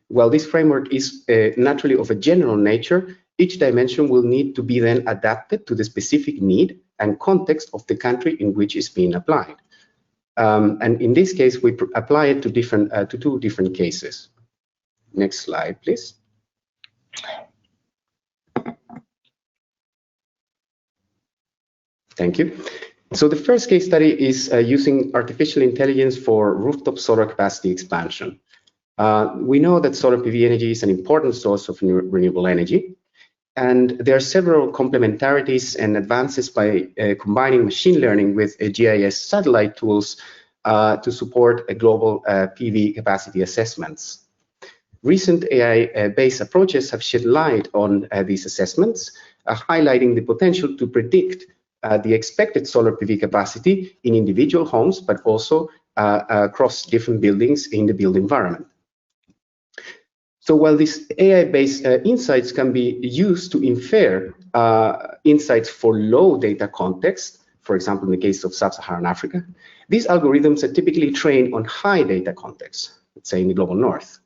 while this framework is naturally of a general nature, each dimension will need to be then adapted to the specific need and context of the country in which it's being applied. And in this case, we apply it to two different cases. Next slide, please. Thank you. So the first case study is using artificial intelligence for rooftop solar capacity expansion. We know that solar PV energy is an important source of renewable energy, and there are several complementarities and advances by combining machine learning with GIS satellite tools to support global PV capacity assessments. Recent AI-based approaches have shed light on these assessments, highlighting the potential to predict the expected solar PV capacity in individual homes, but also across different buildings in the built environment. So while these AI-based insights can be used to infer insights for low data context, for example, in the case of sub-Saharan Africa, these algorithms are typically trained on high data context, let's say in the global north.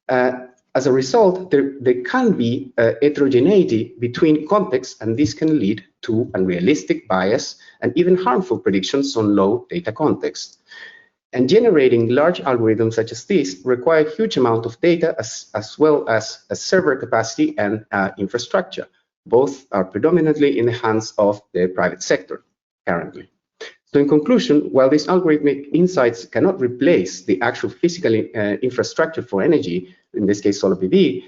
As a result, there can be heterogeneity between contexts, and this can lead to unrealistic bias and even harmful predictions on low data context. And generating large algorithms such as this require a huge amount of data as well as a server capacity and infrastructure. Both are predominantly in the hands of the private sector currently. So in conclusion, while these algorithmic insights cannot replace the actual physical infrastructure for energy, in this case solar PV,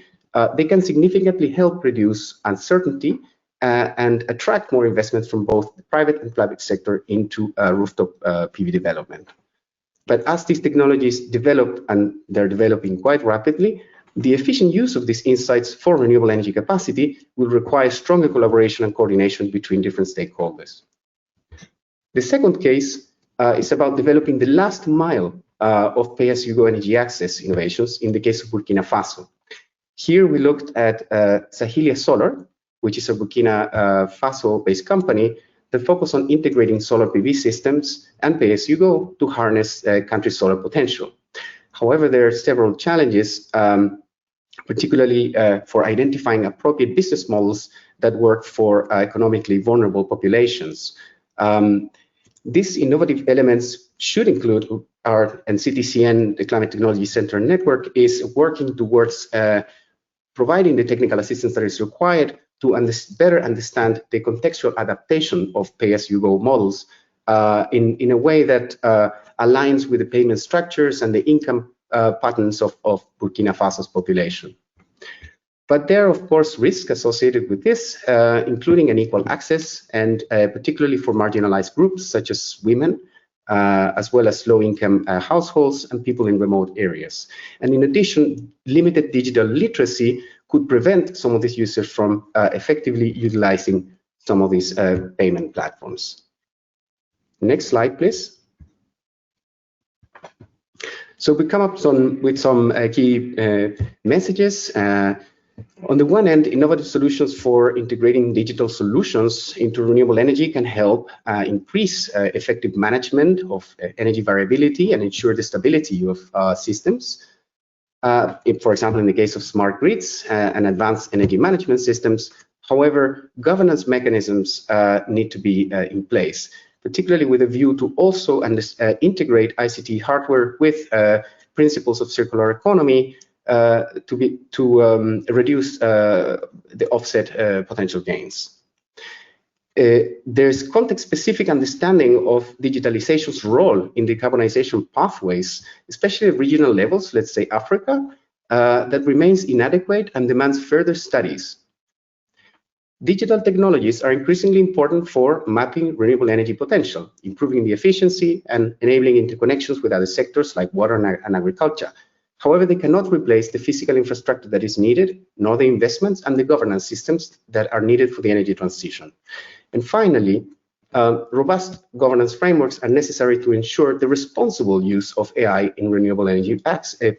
they can significantly help reduce uncertainty and attract more investments from both the private and public sector into rooftop PV development. But as these technologies develop, and they're developing quite rapidly, the efficient use of these insights for renewable energy capacity will require stronger collaboration and coordination between different stakeholders. The second case is about developing the last mile of pay-as-you-go energy access innovations in the case of Burkina Faso. Here we looked at Sahilia Solar, which is a Burkina Faso-based company that focus on integrating solar PV systems and pay-as-you-go to harness the country's solar potential. However, there are several challenges, particularly for identifying appropriate business models that work for economically vulnerable populations. These innovative elements should include and CTCN, the Climate Technology Center Network, is working towards providing the technical assistance that is required to better understand the contextual adaptation of pay-as-you-go models in a way that aligns with the payment structures and the income patterns of Burkina Faso's population. But there are, of course, risks associated with this, including unequal access, and particularly for marginalized groups such as women, as well as low-income households and people in remote areas. And in addition, limited digital literacy could prevent some of these users from effectively utilizing some of these payment platforms. Next slide, please. So we come up with some key messages. On the one hand, innovative solutions for integrating digital solutions into renewable energy can help increase effective management of energy variability and ensure the stability of systems. For example, in the case of smart grids and advanced energy management systems. However, governance mechanisms need to be in place, particularly with a view to also integrate ICT hardware with principles of circular economy to reduce the offset potential gains. There's context-specific understanding of digitalization's role in decarbonization pathways, especially at regional levels, let's say Africa, that remains inadequate and demands further studies. Digital technologies are increasingly important for mapping renewable energy potential, improving the efficiency, and enabling interconnections with other sectors like water and agriculture. However, they cannot replace the physical infrastructure that is needed, nor the investments and the governance systems that are needed for the energy transition. And finally, robust governance frameworks are necessary to ensure the responsible use of AI in renewable energy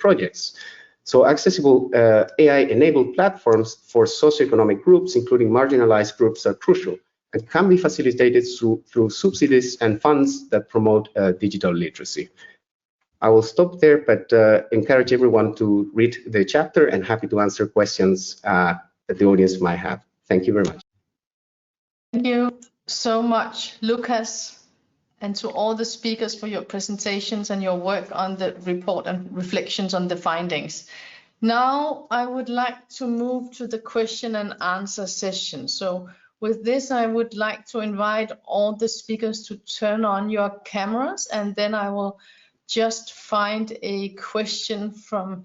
projects. So accessible AI-enabled platforms for socioeconomic groups, including marginalized groups, are crucial and can be facilitated through subsidies and funds that promote digital literacy. I will stop there, but encourage everyone to read the chapter and happy to answer questions that the audience might have. Thank you very much. Thank you so much, Lucas, and to all the speakers for your presentations and your work on the report and reflections on the findings. Now I would like to move to the question and answer session. So with this, I would like to invite all the speakers to turn on your cameras, and then I will just find a question from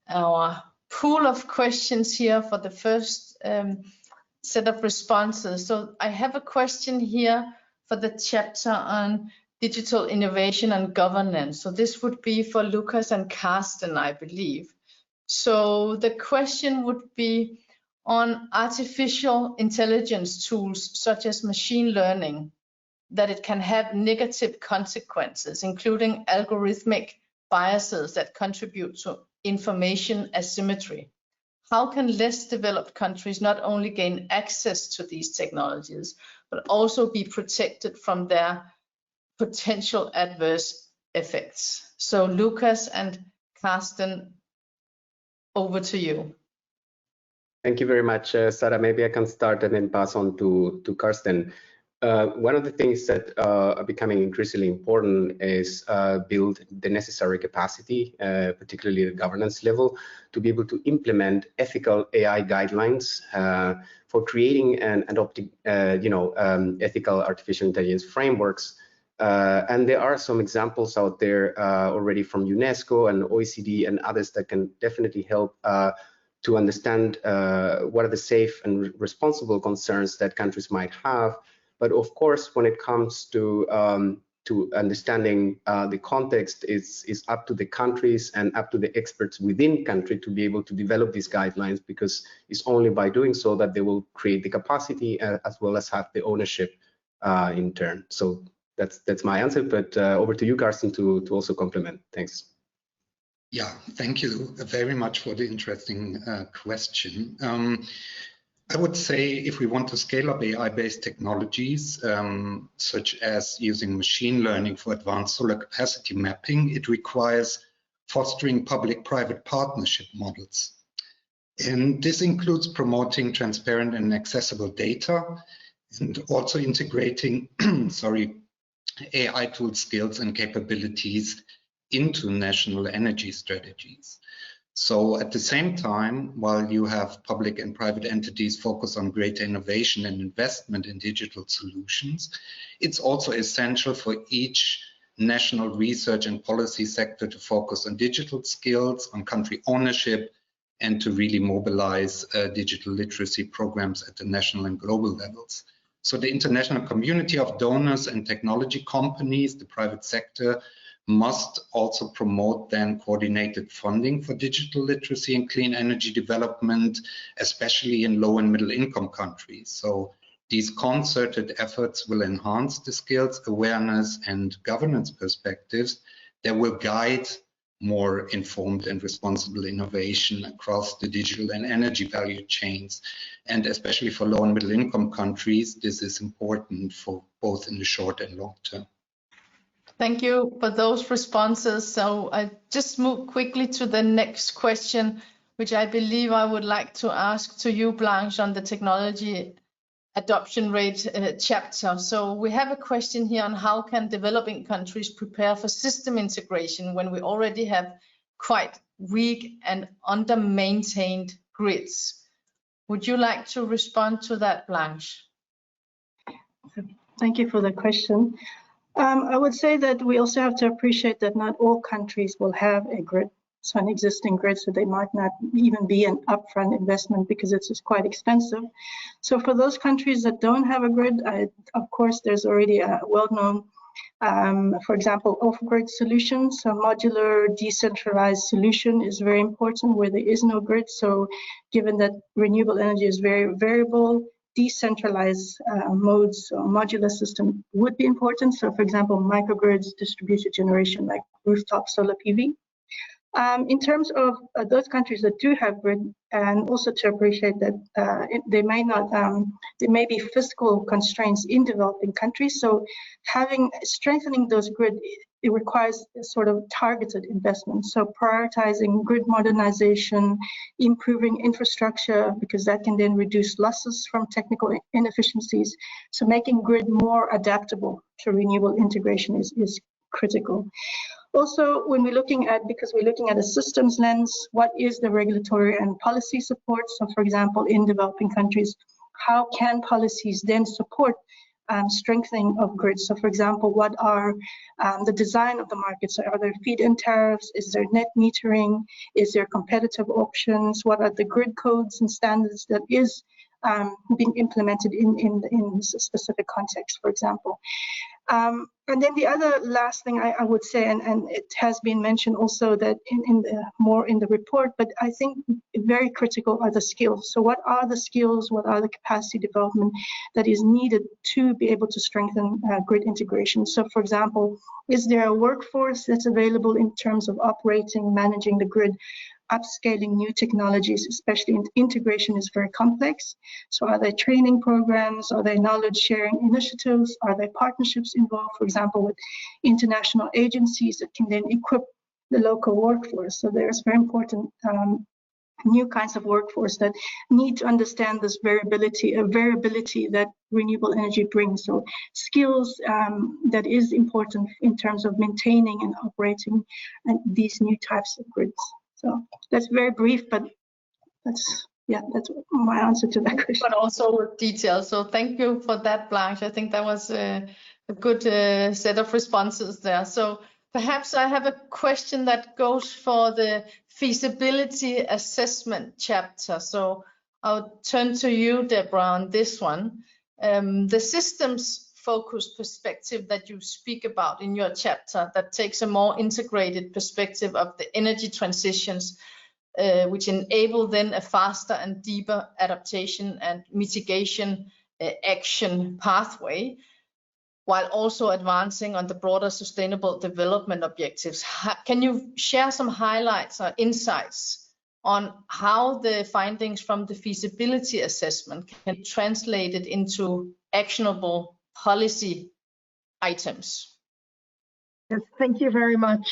our pool of questions here for the first set of responses. So I have a question here for the chapter on digital innovation and governance. So this would be for Lucas and Carsten, I believe. So the question would be on artificial intelligence tools such as machine learning, that it can have negative consequences, including algorithmic biases that contribute to information asymmetry. How can less developed countries not only gain access to these technologies, but also be protected from their potential adverse effects? So Lucas and Carsten, over to you. Thank you very much, Sara. Maybe I can start and then pass on to Carsten. One of the things that are becoming increasingly important is build the necessary capacity, particularly at the governance level, to be able to implement ethical AI guidelines for creating and adopting, ethical artificial intelligence frameworks. And there are some examples out there already from UNESCO and OECD and others that can definitely help to understand what are the safe and responsible concerns that countries might have. But of course, when it comes to understanding the context, is up to the countries and up to the experts within country to be able to develop these guidelines, because it's only by doing so that they will create the capacity as well as have the ownership in turn. So that's my answer. But over to you, Carsten, to also complement. Thanks. Yeah, thank you very much for the interesting question. I would say if we want to scale up AI-based technologies, such as using machine learning for advanced solar capacity mapping, it requires fostering public-private partnership models. And this includes promoting transparent and accessible data, and also integrating AI tool skills and capabilities into national energy strategies. So at the same time, while you have public and private entities focus on greater innovation and investment in digital solutions, it's also essential for each national research and policy sector to focus on digital skills, on country ownership, and to really mobilize digital literacy programs at the national and global levels. So the international community of donors and technology companies, the private sector, must also promote then coordinated funding for digital literacy and clean energy development, especially in low and middle income countries. So These concerted efforts will enhance the skills, awareness, and governance perspectives that will guide more informed and responsible innovation across the digital and energy value chains. And especially for low and middle income countries, this is important for both in the short and long term. Thank you for those responses. So I just move quickly to the next question, which I believe I would like to ask to you, Blanche, on the technology adoption rate chapter. So we have a question here on how can developing countries prepare for system integration when we already have quite weak and under-maintained grids. Would you like to respond to that, Blanche? Thank you for the question. I would say that we also have to appreciate that not all countries will have a grid, so an existing grid, so they might not even be an upfront investment because it's just quite expensive. So for those countries that don't have a grid, of course, there's already a well-known, for example, off-grid solutions. So modular, decentralized solution is very important where there is no grid. So given that renewable energy is very variable, decentralized modes or modular system would be important. So for example, microgrids, distributed generation like rooftop solar PV. In terms of those countries that do have grid, and also to appreciate that there may be fiscal constraints in developing countries. So strengthening those grid, it requires a sort of targeted investment. So prioritizing grid modernization, improving infrastructure, because that can then reduce losses from technical inefficiencies. So making grid more adaptable to renewable integration is critical. Also, when we're looking at, because we're looking at a systems lens, what is the regulatory and policy support? So for example, in developing countries, how can policies then support strengthening of grids? So for example, what are the design of the markets? So are there feed-in tariffs? Is there net metering? Is there competitive options? What are the grid codes and standards that is being implemented in specific context, for example? And then the other last thing I would say, and it has been mentioned also that more in the report, but I think very critical are the skills. So what are the skills, what are the capacity development that is needed to be able to strengthen grid integration? So for example, is there a workforce that's available in terms of operating, managing the grid, upscaling new technologies, especially in integration is very complex. So are there training programs? Are there knowledge sharing initiatives? Are there partnerships involved, for example, with international agencies that can then equip the local workforce? So there's very important new kinds of workforce that need to understand this variability that renewable energy brings. So skills that is important in terms of maintaining and operating these new types of grids. So that's very brief, but that's my answer to that question. But also with details. So thank you for that, Blanche. I think that was a good set of responses there. So perhaps I have a question that goes for the feasibility assessment chapter. So I'll turn to you, Debora, on this one. The systems focused perspective that you speak about in your chapter that takes a more integrated perspective of the energy transitions, which enable then a faster and deeper adaptation and mitigation action pathway, while also advancing on the broader sustainable development objectives. Can you share some highlights or insights on how the findings from the feasibility assessment can be translated into actionable policy items? Yes, thank you very much,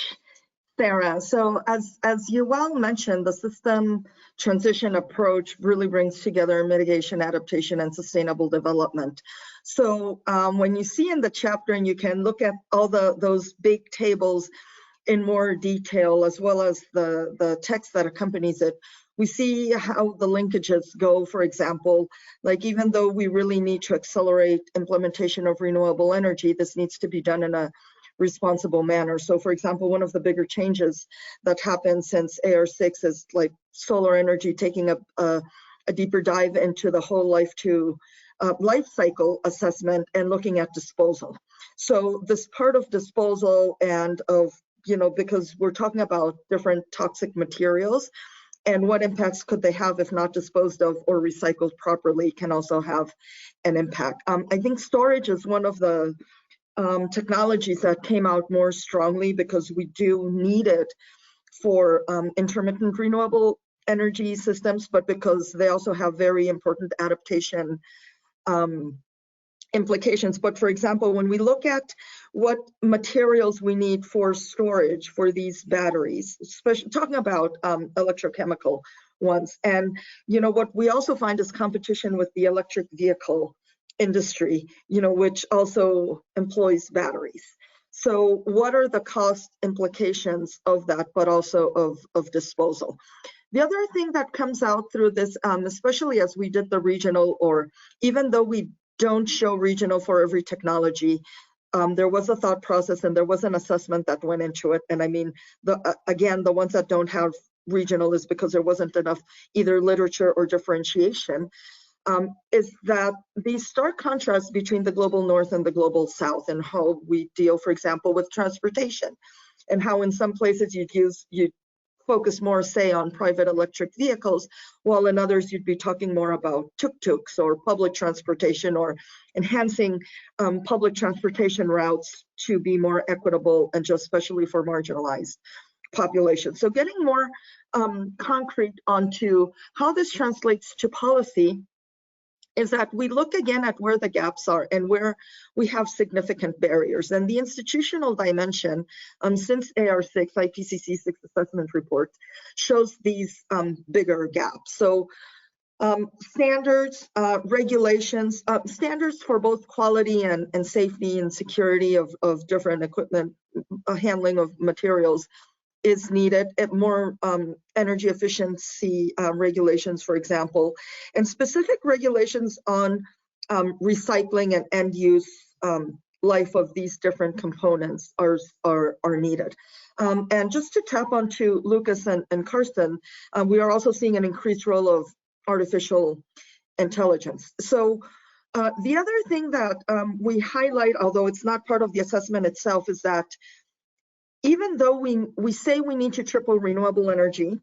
Sara. So as you well mentioned, the system transition approach really brings together mitigation, adaptation, and sustainable development. So when you see in the chapter, and you can look at all those big tables in more detail, as well as the text that accompanies it, we see how the linkages go. For example, like even though we really need to accelerate implementation of renewable energy, this needs to be done in a responsible manner. So for example, one of the bigger changes that happened since AR6 is like solar energy taking a deeper dive into the whole life cycle assessment and looking at disposal. So this part of disposal and of, because we're talking about different toxic materials, and what impacts could they have if not disposed of or recycled properly can also have an impact. I think storage is one of the technologies that came out more strongly because we do need it for intermittent renewable energy systems, but because they also have very important adaptation implications. But for example, when we look at what materials we need for storage for these batteries, especially talking about electrochemical ones, and what we also find is competition with the electric vehicle industry, which also employs batteries. So what are the cost implications of that, but also of disposal? The other thing that comes out through this, especially as we did the regional, or even though we don't show regional for every technology, there was a thought process and there was an assessment that went into it. And I mean, again, the ones that don't have regional is because there wasn't enough either literature or differentiation, is that the stark contrast between the global north and the global south, and how we deal, for example, with transportation, and how in some places you'd focus more, say, on private electric vehicles, while in others you'd be talking more about tuk-tuks or public transportation, or enhancing public transportation routes to be more equitable and just especially for marginalized populations. So getting more concrete onto how this translates to policy is that we look again at where the gaps are and where we have significant barriers. And the institutional dimension, since AR6, IPCC 6 assessment report, shows these bigger gaps. So standards, regulations, standards for both quality and safety and security of different equipment, handling of materials is needed. More energy efficiency regulations, for example, and specific regulations on recycling and end use life of these different components are needed. And just to tap onto Lucas and Karsten, we are also seeing an increased role of artificial intelligence. So the other thing that we highlight, although it's not part of the assessment itself, is that even though we say we need to triple renewable energy,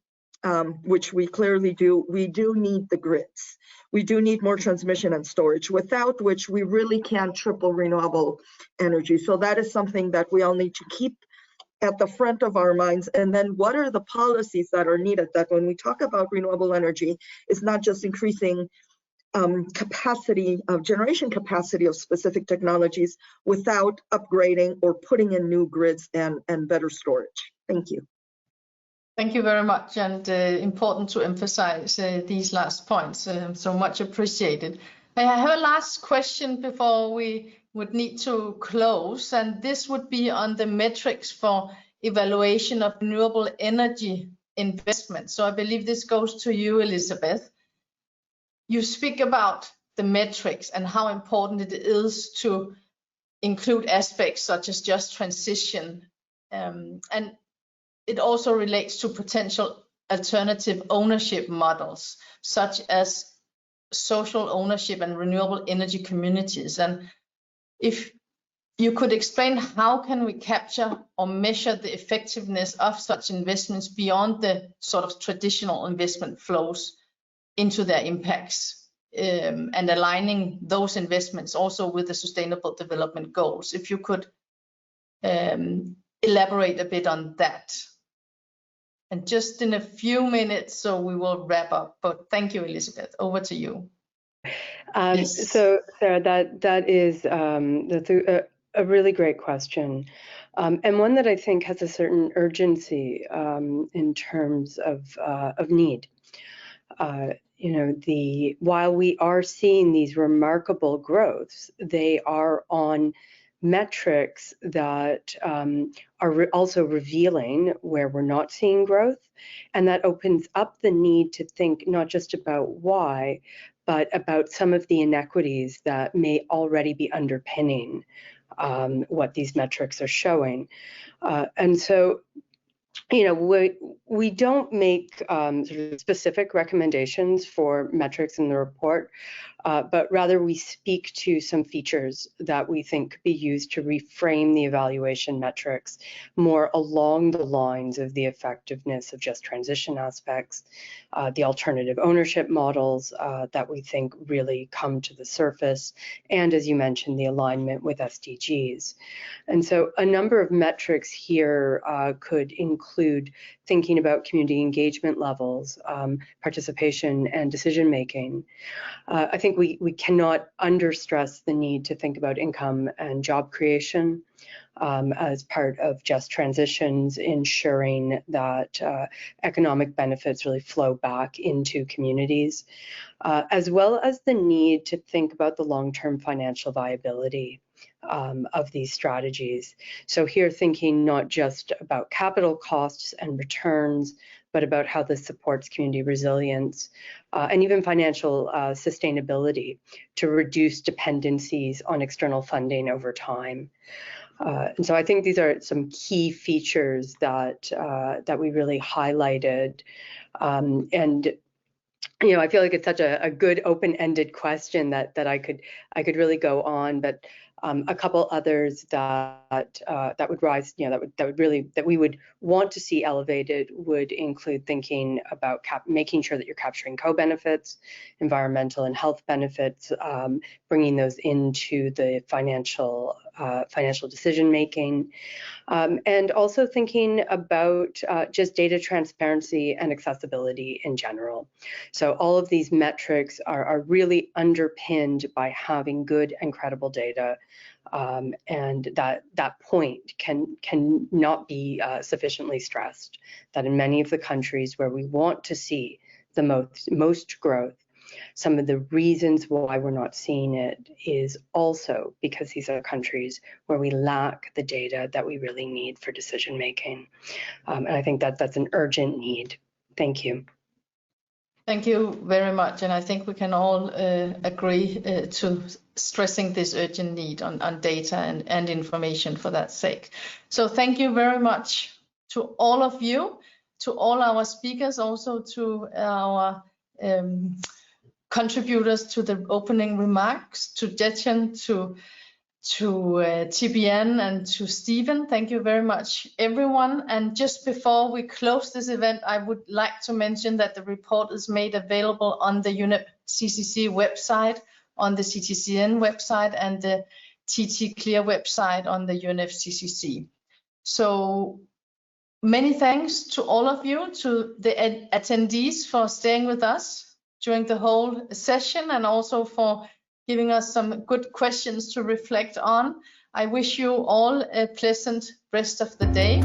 which we clearly do, we do need the grids. We do need more transmission and storage, without which we really can't triple renewable energy. So that is something that we all need to keep at the front of our minds. And then what are the policies that are needed, that when we talk about renewable energy, it's not just increasing capacity of generation capacity of specific technologies without upgrading or putting in new grids and better storage. Thank you. Thank you very much, and important to emphasize these last points, so much appreciated. I have a last question before we would need to close, and this would be on the metrics for evaluation of renewable energy investment. So I believe this goes to you, Elisabeth. You speak about the metrics and how important it is to include aspects such as just transition, and it also relates to potential alternative ownership models, such as social ownership and renewable energy communities. And if you could explain, how can we capture or measure the effectiveness of such investments beyond the sort of traditional investment flows into their impacts, and aligning those investments also with the Sustainable Development Goals? If you could elaborate a bit on that. And just in a few minutes, so we will wrap up. But thank you, Elisabeth. Over to you. Yes. So Sarah, that is that's a really great question, and one that I think has a certain urgency in terms of need. While we are seeing these remarkable growths, they are on metrics that are also revealing where we're not seeing growth, and that opens up the need to think not just about why, but about some of the inequities that may already be underpinning what these metrics are showing. And so, we don't make sort of specific recommendations for metrics in the report, but rather we speak to some features that we think could be used to reframe the evaluation metrics more along the lines of the effectiveness of just transition aspects, the alternative ownership models that we think really come to the surface, and as you mentioned, the alignment with SDGs. And so a number of metrics here could include thinking about community engagement levels, participation and decision making. I think we cannot understress the need to think about income and job creation as part of just transitions, ensuring that economic benefits really flow back into communities, as well as the need to think about the long-term financial viability of these strategies. So here thinking not just about capital costs and returns, but about how this supports community resilience and even financial sustainability to reduce dependencies on external funding over time. And so I think these are some key features that that we really highlighted. And I feel like it's such a good open-ended question that I could really go on, but a couple others that would rise, that we would want to see elevated would include thinking about making sure that you're capturing co-benefits, environmental and health benefits, bringing those into the financial decision making, and also thinking about just data transparency and accessibility in general. So all of these metrics are really underpinned by having good and credible data, and that point can not be sufficiently stressed, that in many of the countries where we want to see the most growth, some of the reasons why we're not seeing it is also because these are countries where we lack the data that we really need for decision making. And I think that's an urgent need. Thank you. Thank you very much. And I think we can all agree to stressing this urgent need on data and information for that sake. So thank you very much to all of you, to all our speakers, also to our contributors to the opening remarks, to Dechen, to Thibyan and to Stephen. Thank you very much, everyone. And just before we close this event, I would like to mention that the report is made available on the UNEP CCC website, on the CTCN website, and the TT Clear website on the UNEP CCC. So many thanks to all of you, to the attendees for staying with us during the whole session, and also for giving us some good questions to reflect on. I wish you all a pleasant rest of the day.